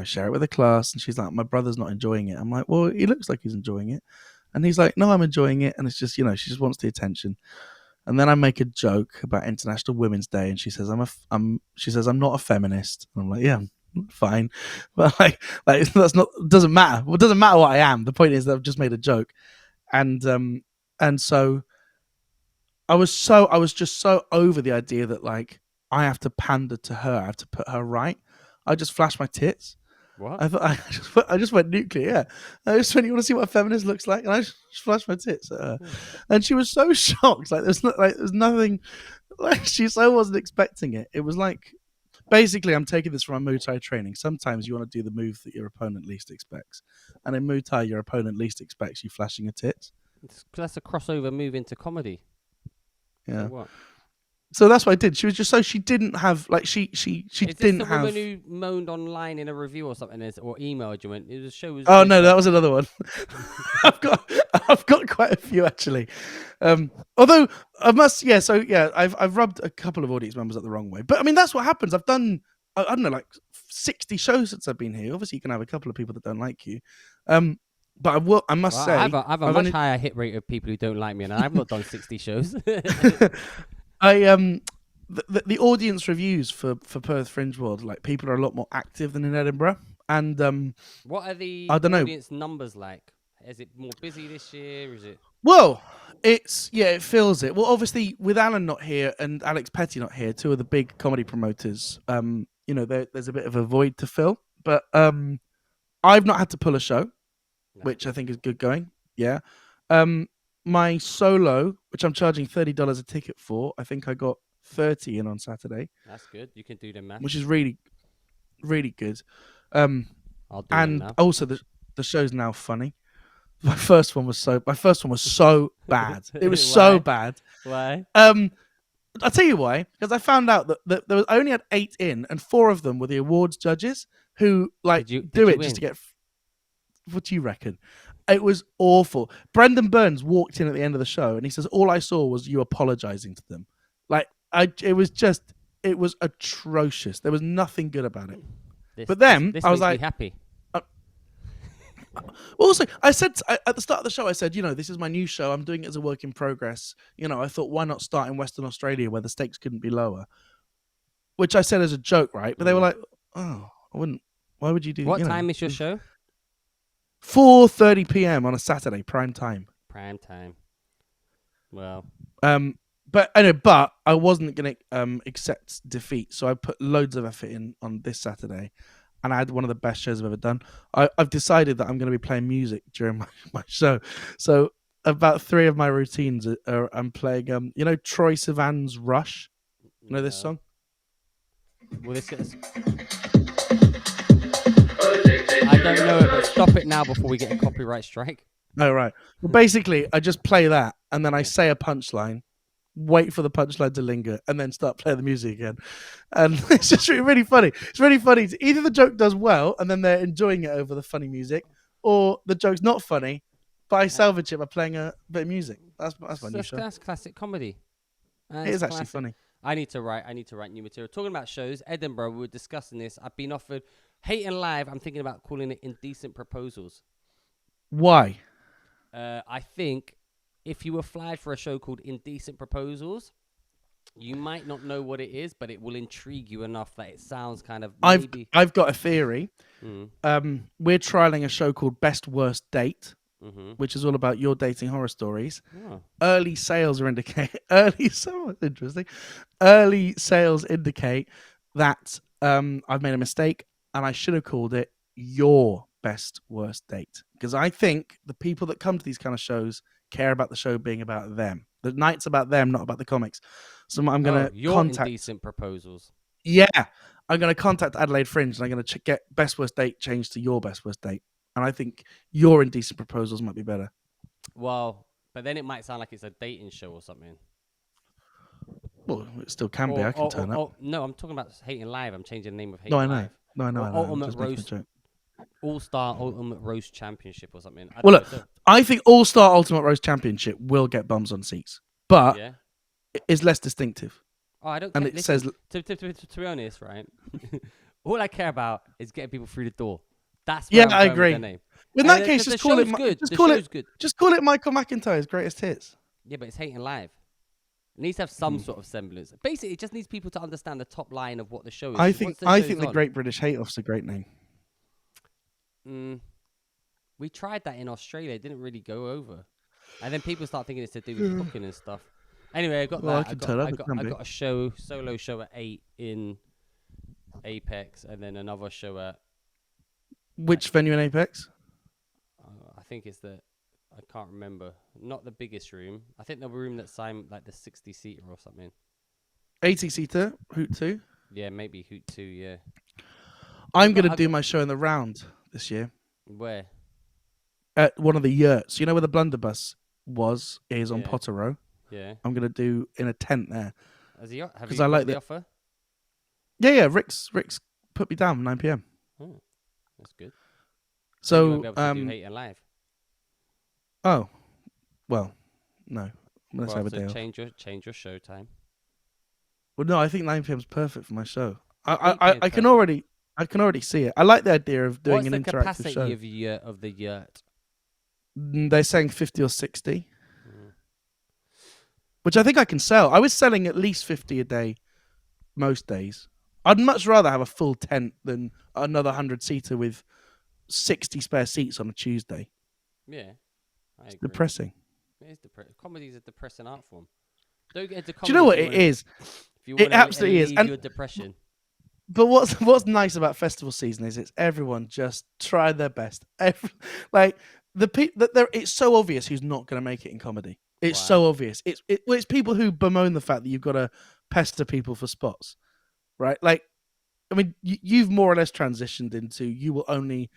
share it with the class, and she's like, "My brother's not enjoying it." I'm like, "Well, he looks like he's enjoying it," and he's like, "No, I'm enjoying it," and it's just, she just wants the attention. And then I make a joke about International Women's Day, and she says, she says, "I'm not a feminist." And I'm like, "Yeah, fine," but like that's not, doesn't matter. Well, it doesn't matter what I am. The point is that I've just made a joke, and so I was just so over the idea that, like, I have to pander to her. I have to put her right. I just flashed my tits. What? I thought I just went nuclear. Yeah, I just went, "You want to see what a feminist looks like?" And I just flashed my tits at her, and she was so shocked. Like, there's nothing. Like, she so wasn't expecting it. It was like, basically, I'm taking this from my Muay Thai training. Sometimes you want to do the move that your opponent least expects, and in Muay Thai, your opponent least expects you flashing your tits. That's a crossover move into comedy. Yeah. So what? So that's what I did. She was just, so she didn't have, like, she Is didn't this the have. woman who moaned online in a review or something, or emailed you? And the show was. Oh no, that was another one. I've got quite a few, actually. Although I must, yeah. So yeah, I've rubbed a couple of audience members up the wrong way. But I mean, that's what happens. I've done, I don't know, like 60 shows since I've been here. Obviously, you can have a couple of people that don't like you. But I must say, I have a I've much only- higher hit rate of people who don't like me, and I've not done 60 shows. The audience reviews for Perth Fringe World, like, people are a lot more active than in Edinburgh, and What are the I don't know. audience numbers like? Is it more busy this year? Is it? Well, it feels it. Well, obviously, with Alan not here and Alex Petty not here, two of the big comedy promoters, there's a bit of a void to fill. But I've not had to pull a show, That's which I good. think is good going. Yeah. My solo, which I'm charging $30 a ticket for, I think I got 30 in on Saturday, That's good. You can do the math. which is really, really good. Um, I'll do them and now. also the show's now funny. My first one was so bad. It was so Why? bad. Why? I'll tell you why. Because I found out that there was only had 8 in, and 4 of them were the awards judges who Did you do it win? just to get. What do you reckon? It was awful. Brendan Burns walked in at the end of the show, and he says, "All I saw was you apologizing to them." It was atrocious. There was nothing good about it. But then this I was makes me like, happy. also, I said at the start of the show, I said, this is my new show. I'm doing it as a work in progress. I thought, why not start in Western Australia where the stakes couldn't be lower? Which I said as a joke, right? But they were like, oh, I wouldn't. Why would you do? What time is your show? 4:30 p.m. on a Saturday, prime time. Prime time. Well, but I wasn't gonna accept defeat, so I put loads of effort in on this Saturday, and I had one of the best shows I've ever done. I've decided that I'm going to be playing music during my show. So about 3 of my routines are I'm playing Troye Sivan's Rush. You know this song? well, I don't know it, but stop it now before we get a copyright strike. Oh right. Well, basically, I just play that, and then I say a punchline, wait for the punchline to linger, and then start playing the music again. And it's just really funny. It's really funny. Either the joke does well, and then they're enjoying it over the funny music, or the joke's not funny, but I salvage it by playing a bit of music. That's my new show. That's classic comedy. It is actually funny. I need to write new material. Talking about shows, Edinburgh, we were discussing this. I've been offered Hating Live. I'm thinking about calling it Indecent Proposals. Why? I think if you were flagged for a show called Indecent Proposals, you might not know what it is, but it will intrigue you enough that it sounds kind of maybe... I've got a theory. We're trialing a show called Best Worst Date, which is all about your dating horror stories. Oh. Early sales indicate that I've made a mistake, and I should have called it Your Best Worst Date, because I think the people that come to these kind of shows care about the show being about them. The night's about them, not about the comics. So I'm going to contact Indecent Proposals. Yeah, I'm going to contact Adelaide Fringe, and I'm going to get Best Worst Date changed to Your Best Worst Date. And I think Your Indecent Proposals might be better. Well, but then it might sound like it's a dating show or something. Well, it still can be. I can turn up. No, I'm talking about Hating Live. I'm changing the name of Hating No, I know. Live. No, I know. I know. Ultimate Roast. All-Star Ultimate Roast Championship or something. I think All-Star Ultimate Roast Championship will get bums on seats, but it's less distinctive. Oh, I don't. And care. it says to be honest, right? All I care about is getting people through the door. That's I agree. With the name. In that case, just call it good. Just call it Michael McIntyre's Greatest Hits. Yeah, but it's Hating Live. It needs to have some sort of semblance. Basically, it just needs people to understand the top line of what the show is. I think the Great British Hate Off's a great name. We tried that in Australia. It didn't really go over. And then people start thinking it's to do with cooking and stuff. Anyway, I got that. I got a solo show at 8 in Apex, and then another show at... Which venue in Apex? I think it's I can't remember. Not the biggest room. I think the room that's like the 60-seater or something. 80-seater? Hoot 2? Yeah, maybe Hoot 2, yeah. I'm going to do my show in the Round this year. Where? At one of the yurts. You know where the Blunderbuss is on Potter Row? Yeah. I'm going to do in a tent there. Have you got the offer? Yeah. Rick's put me down 9 p.m. Oh, that's good. So, you won't be able to do Hating Live. Oh, well, no. Let's have a day off. Change your show time. Well, no, I think 9 p.m. is perfect for my show. I can already see it. I like the idea of doing an interactive show. What's the capacity of the yurt? They're saying 50 or 60, which I think I can sell. I was selling at least 50 a day most days. I'd much rather have a full tent than another 100-seater with 60 spare seats on a Tuesday. Yeah, it's depressing. It is depressing. Comedy is a depressing art form. Don't get into comedy. Do you know what it is? If you want it absolutely is. And your depression. But what's nice about festival season is it's everyone just trying their best. Like it's so obvious who's not going to make it in comedy. It's Why? so obvious. It's people who bemoan the fact that you've got to pester people for spots, right? Like, I mean, you've more or less transitioned into you will only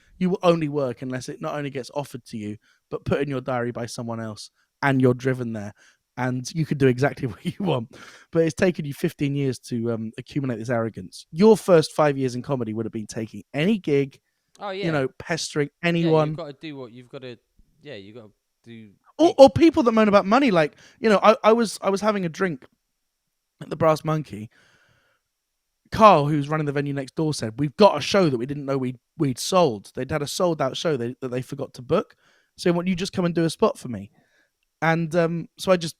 work unless it not only gets offered to you, but put in your diary by someone else, and you're driven there, and you can do exactly what you want. But it's taken you 15 years to accumulate this arrogance. Your first 5 years in comedy would have been taking any gig, Oh yeah. pestering Yeah, anyone. you've got to do what you've got to. Yeah, you got to do. Or people that moan about money. Like, I was having a drink at the Brass Monkey. Carl, who's running the venue next door, said, we've got a show that we didn't know we'd sold. They'd had a sold out show that they forgot to book. So won't you just come and do a spot for me? And so I just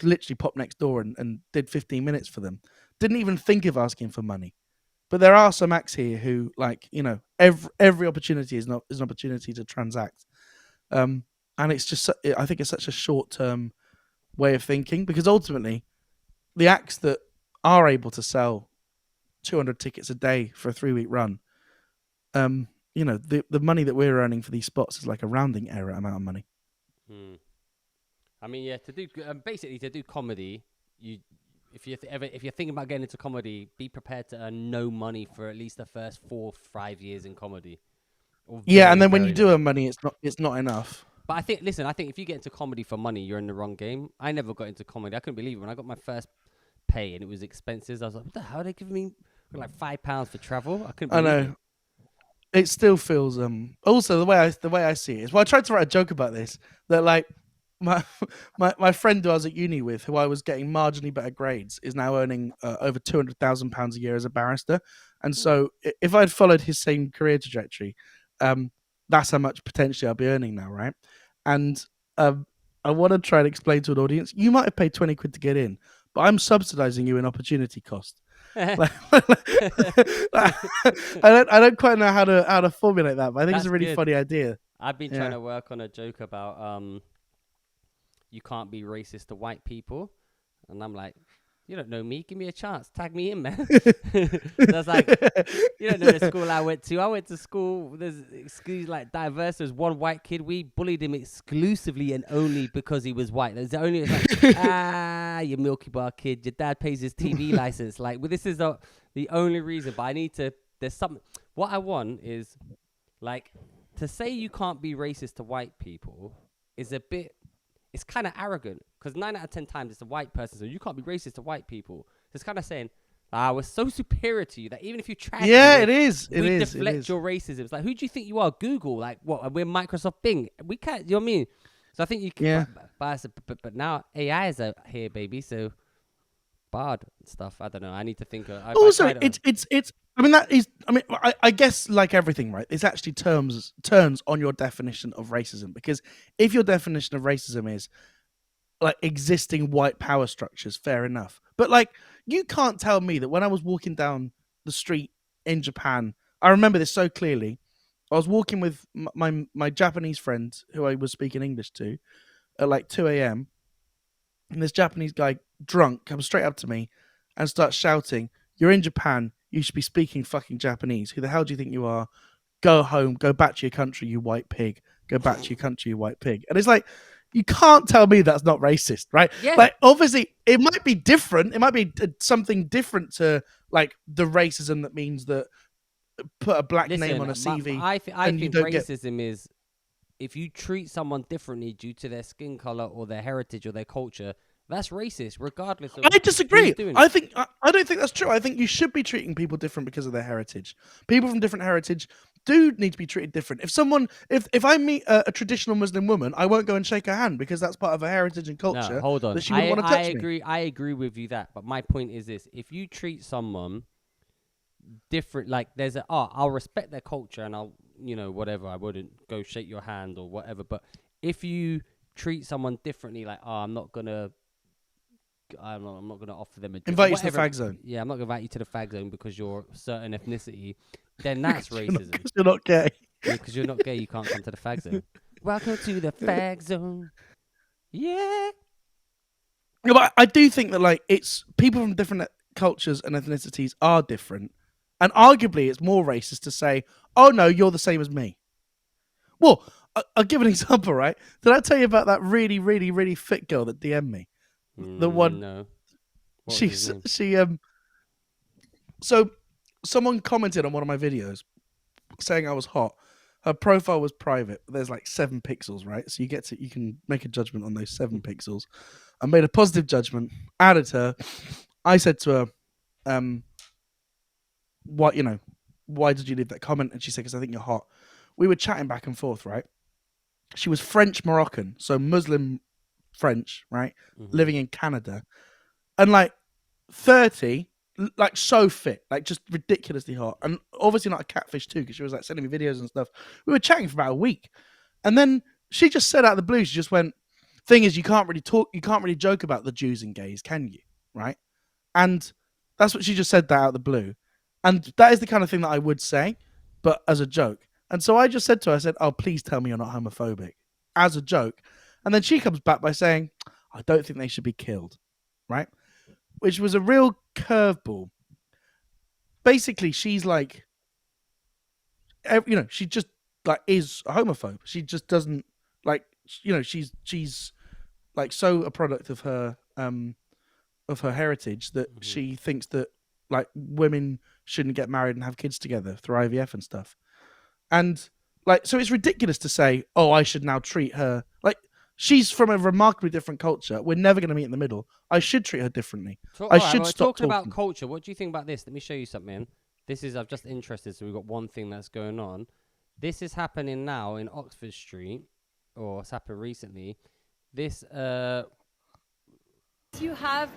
literally popped next door and did 15 minutes for them. Didn't even think of asking for money. But there are some acts here who, like, every opportunity is an opportunity to transact. And it's just, I think it's such a short-term way of thinking, because ultimately the acts that are able to sell 200 tickets a day for a 3-week run, the money that we're earning for these spots is like a rounding error amount of money. I mean, yeah, to do comedy, if you're thinking about getting into comedy, be prepared to earn no money for at least the first 4 or 5 years in comedy. Yeah, and then when you do earn money, it's not enough. But I think if you get into comedy for money, you're in the wrong game. I never got into comedy. I couldn't believe it when I got my first pay and it was expenses. I was like, what the hell are they giving me like £5 for travel? I couldn't believe it. It still feels also the way I see it is, well, I tried to write a joke about this, that like my friend who I was at uni with, who I was getting marginally better grades, is now earning over £200,000 a year as a barrister. And so if I'd followed his same career trajectory, that's how much potentially I'll be earning now, right? And I want to try and explain to an audience, you might have paid 20 quid to get in, but I'm subsidizing you in opportunity cost. I don't quite know how to formulate that, but I think it's a really funny idea. I've been trying to work on a joke about you can't be racist to white people, and I'm like, you don't know me, give me a chance, tag me in, man. That's like, you don't know the school I went to. I went to school, there's like diverse. There's one white kid, we bullied him exclusively and only because he was white. There's only you Milky Bar kid, your dad pays his TV license. Like, well, this is the only reason. But I need to. There's something. What I want is, like, to say you can't be racist to white people is a bit. It's kind of arrogant, because 9 out of 10 times it's a white person, so you can't be racist to white people. It's kind of saying, we're so superior to you that even if you try, it is. We deflect your racism. It's like, who do you think you are? Google, like, what? We're Microsoft Bing. We can't. You know what I mean? So I think you can. Yeah. But now AI is out here, baby. So Bard stuff. I don't know. I need to think. Also, it's. I mean, that is. I mean, I guess like everything, right? It's actually turns on your definition of racism, because if your definition of racism is like existing white power structures, fair enough. But like, you can't tell me that when I was walking down the street in Japan, I remember this so clearly. I was walking with my Japanese friend who I was speaking English to at like 2 a.m. and this Japanese guy, drunk, comes straight up to me and starts shouting, "You're in Japan. You should be speaking fucking Japanese. Who the hell do you think you are? Go home. Go back to your country, you white pig. Go back to your country, you white pig." And it's like, you can't tell me that's not racist, right? Yeah. Like, obviously, it might be different. It might be something different to like the racism that means that put a black name on a CV. I think racism is if you treat someone differently due to their skin color or their heritage or their culture. That's racist, regardless of. I disagree. Who's doing I don't think that's true. I think you should be treating people different because of their heritage. People from different heritage do need to be treated different. If I meet a traditional Muslim woman, I won't go and shake her hand because that's part of her heritage and culture. No, hold on. That she wouldn't want to touch me. I agree with you that, but my point is this: if you treat someone different, like there's I'll respect their culture and I'll, whatever. I wouldn't go shake your hand or whatever. But if you treat someone differently, like, I'm not gonna offer them a drink. Invite you to the fag zone. Yeah, I'm not gonna invite you to the fag zone because you're a certain ethnicity. Then that's racism. Because you're not gay. Because you're not gay, you can't come to the fag zone. Welcome to the fag zone. Yeah. No, but I do think that like it's people from different cultures and ethnicities are different, And arguably, it's more racist to say, "Oh no, you're the same as me." Well, I'll give an example, right? Did I tell you about that really, really, really fit girl that DM'd me? The one No. What was she his name? so someone commented on one of my videos saying I was hot. Her profile was private, but there's like 7 pixels, right? So you can make a judgment on those 7 pixels. I made a positive judgment, added her. I said to her, why did you leave that comment? And she said, because I think you're hot. We were chatting back and forth, right? She was French Moroccan, so Muslim French, right? Mm-hmm. Living in Canada. And like 30, like so fit, like just ridiculously hot. And obviously not a catfish too, because she was like sending me videos and stuff. We were chatting for about a week. And then she just said out of the blue, she just went, thing is, you can't really joke about the Jews and gays, can you? Right? And that's what she just said that out of the blue. And that is the kind of thing that I would say, but as a joke. And so I just said to her, I said, oh, please tell me you're not homophobic, as a joke. And then she comes back by saying, I don't think they should be killed, right? Which was a real curveball. Basically, she's like, she just like is a homophobe. She just doesn't like, she's like so a product of her heritage that she thinks that like women shouldn't get married and have kids together through IVF and stuff. And like, so it's ridiculous to say, oh, I should now treat her like she's from a remarkably different culture. We're never going to meet in the middle. I should treat her differently. I should stop talking about culture. What do you think about this? Let me show you something. I'm just interested. So we've got one thing that's going on. This is happening now in Oxford Street, or it's happened recently. This You have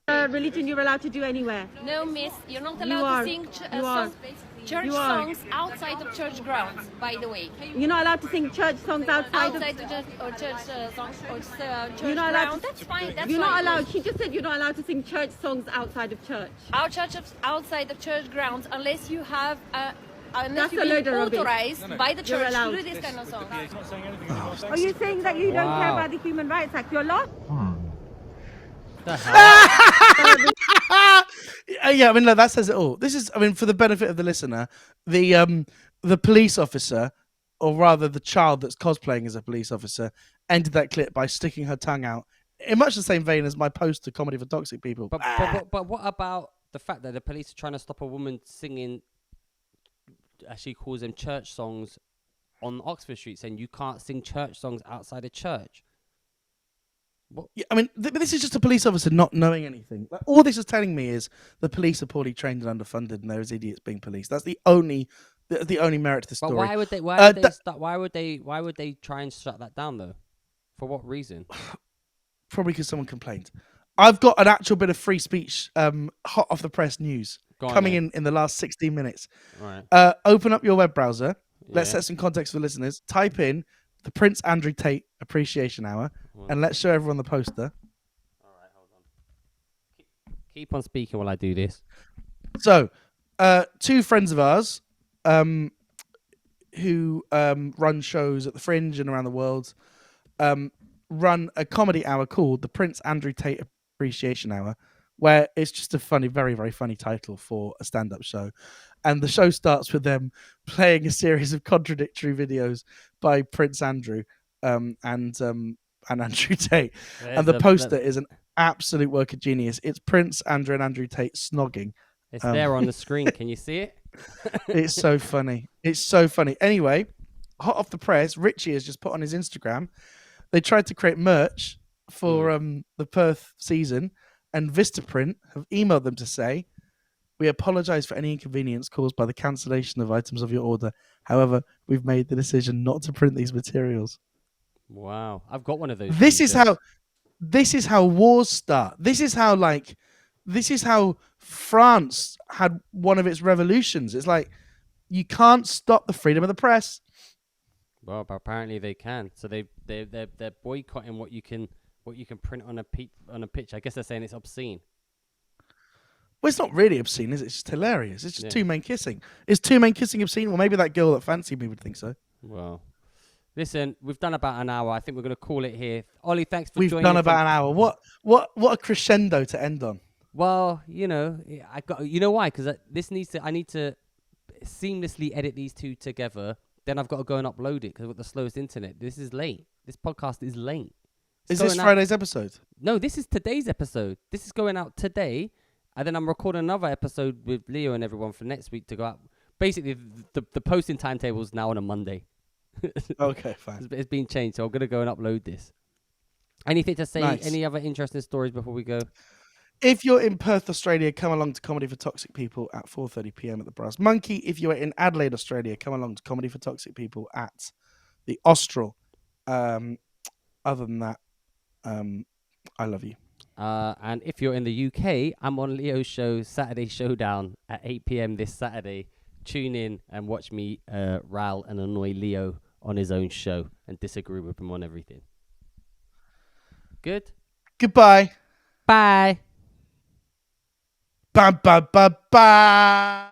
a religion you're allowed to do anywhere. No, miss, you're not allowed to sing church songs outside of church grounds, by the way. You're not allowed to sing church songs outside Outside of church songs or church You're not allowed grounds, to- that's fine. You're not allowed. She just said you're not allowed to sing church songs outside of church. Our church outside of church grounds, unless you have That's you've a load been of rubbish. authorized by the church to allowed. do this kind of song. Are you saying that you don't care Wow. about the Human Rights Act? You're lost. the hell? Yeah, I mean, no, that says it all. This is, I mean, for the benefit of the listener, the police officer, or rather the child that's cosplaying as a police officer, ended that clip by sticking her tongue out in much the same vein as my post to Comedy for Toxic People. But what about the fact that the police are trying to stop a woman singing, as she calls them, church songs on Oxford Street, saying you can't sing church songs outside a church? Yeah, I mean, this is just a police officer not knowing anything. Like, all this is telling me is the police are poorly trained and underfunded, and there's idiots being policed. That's the only merit to the story. But why would they? Why would they try and shut that down though? For what reason? Probably because someone complained. I've got an actual bit of free speech, hot off the press news coming in the last 16 minutes. All right. Open up your web browser. Let's Yeah. set some context for listeners. Type in the Prince Andrew Tate Appreciation Hour, and let's show everyone the poster. All right, hold on. Keep on speaking while I do this. So, 2 friends of ours, who run shows at the Fringe and around the world, run a comedy hour called the Prince Andrew Tate Appreciation Hour, where it's just a funny, very, very funny title for a stand-up show. And the show starts with them playing a series of contradictory videos by Prince Andrew and Andrew Tate. And the poster is an absolute work of genius. It's Prince Andrew and Andrew Tate snogging. It's there on the screen. Can you see it? It's so funny. It's so funny. Anyway, hot off the press, Richie has just put on his Instagram. They tried to create merch for the Perth season, and Vistaprint have emailed them to say, we apologize for any inconvenience caused by the cancellation of items of your order. However, we've made the decision not to print these materials. Wow, I've got one of those. This is how wars start. This is how France had one of its revolutions. It's like, you can't stop the freedom of the press. Well, but apparently they can. So they're boycotting what you can print on a picture. I guess they're saying it's obscene. Well, it's not really obscene, is it? It's just hilarious. It's just Yeah. 2 men kissing. Is 2 men kissing obscene? Well, maybe that girl that fancied me would think so. Well, listen, we've done about an hour. I think we're going to call it here. Ollie, thanks for We've joining. done about an hour. What a crescendo to end on. Well, I got. You know why? Because I need to seamlessly edit these two together. Then I've got to go and upload it because with the slowest internet. This is late. This podcast is late. Is this Friday's episode? No, this is today's episode. This is going out today, and then I'm recording another episode with Leo and everyone for next week to go out. Basically, the posting timetable is now on a Monday. Okay, fine. It's been changed, so I'm gonna go and upload this. Anything to say? Nice. Any other interesting stories before we go? If you're in Perth, Australia, come along to Comedy for Toxic People at 4:30 p.m. at the Brass Monkey. If you're in Adelaide, Australia, come along to Comedy for Toxic People at the Austral. Other than that, I love you. And if you're in the UK, I'm on Leo's show, Saturday Showdown at 8 p.m. this Saturday. Tune in and watch me rile and annoy Leo on his own show and disagree with him on everything. Good? Goodbye. Bye. Ba ba ba ba.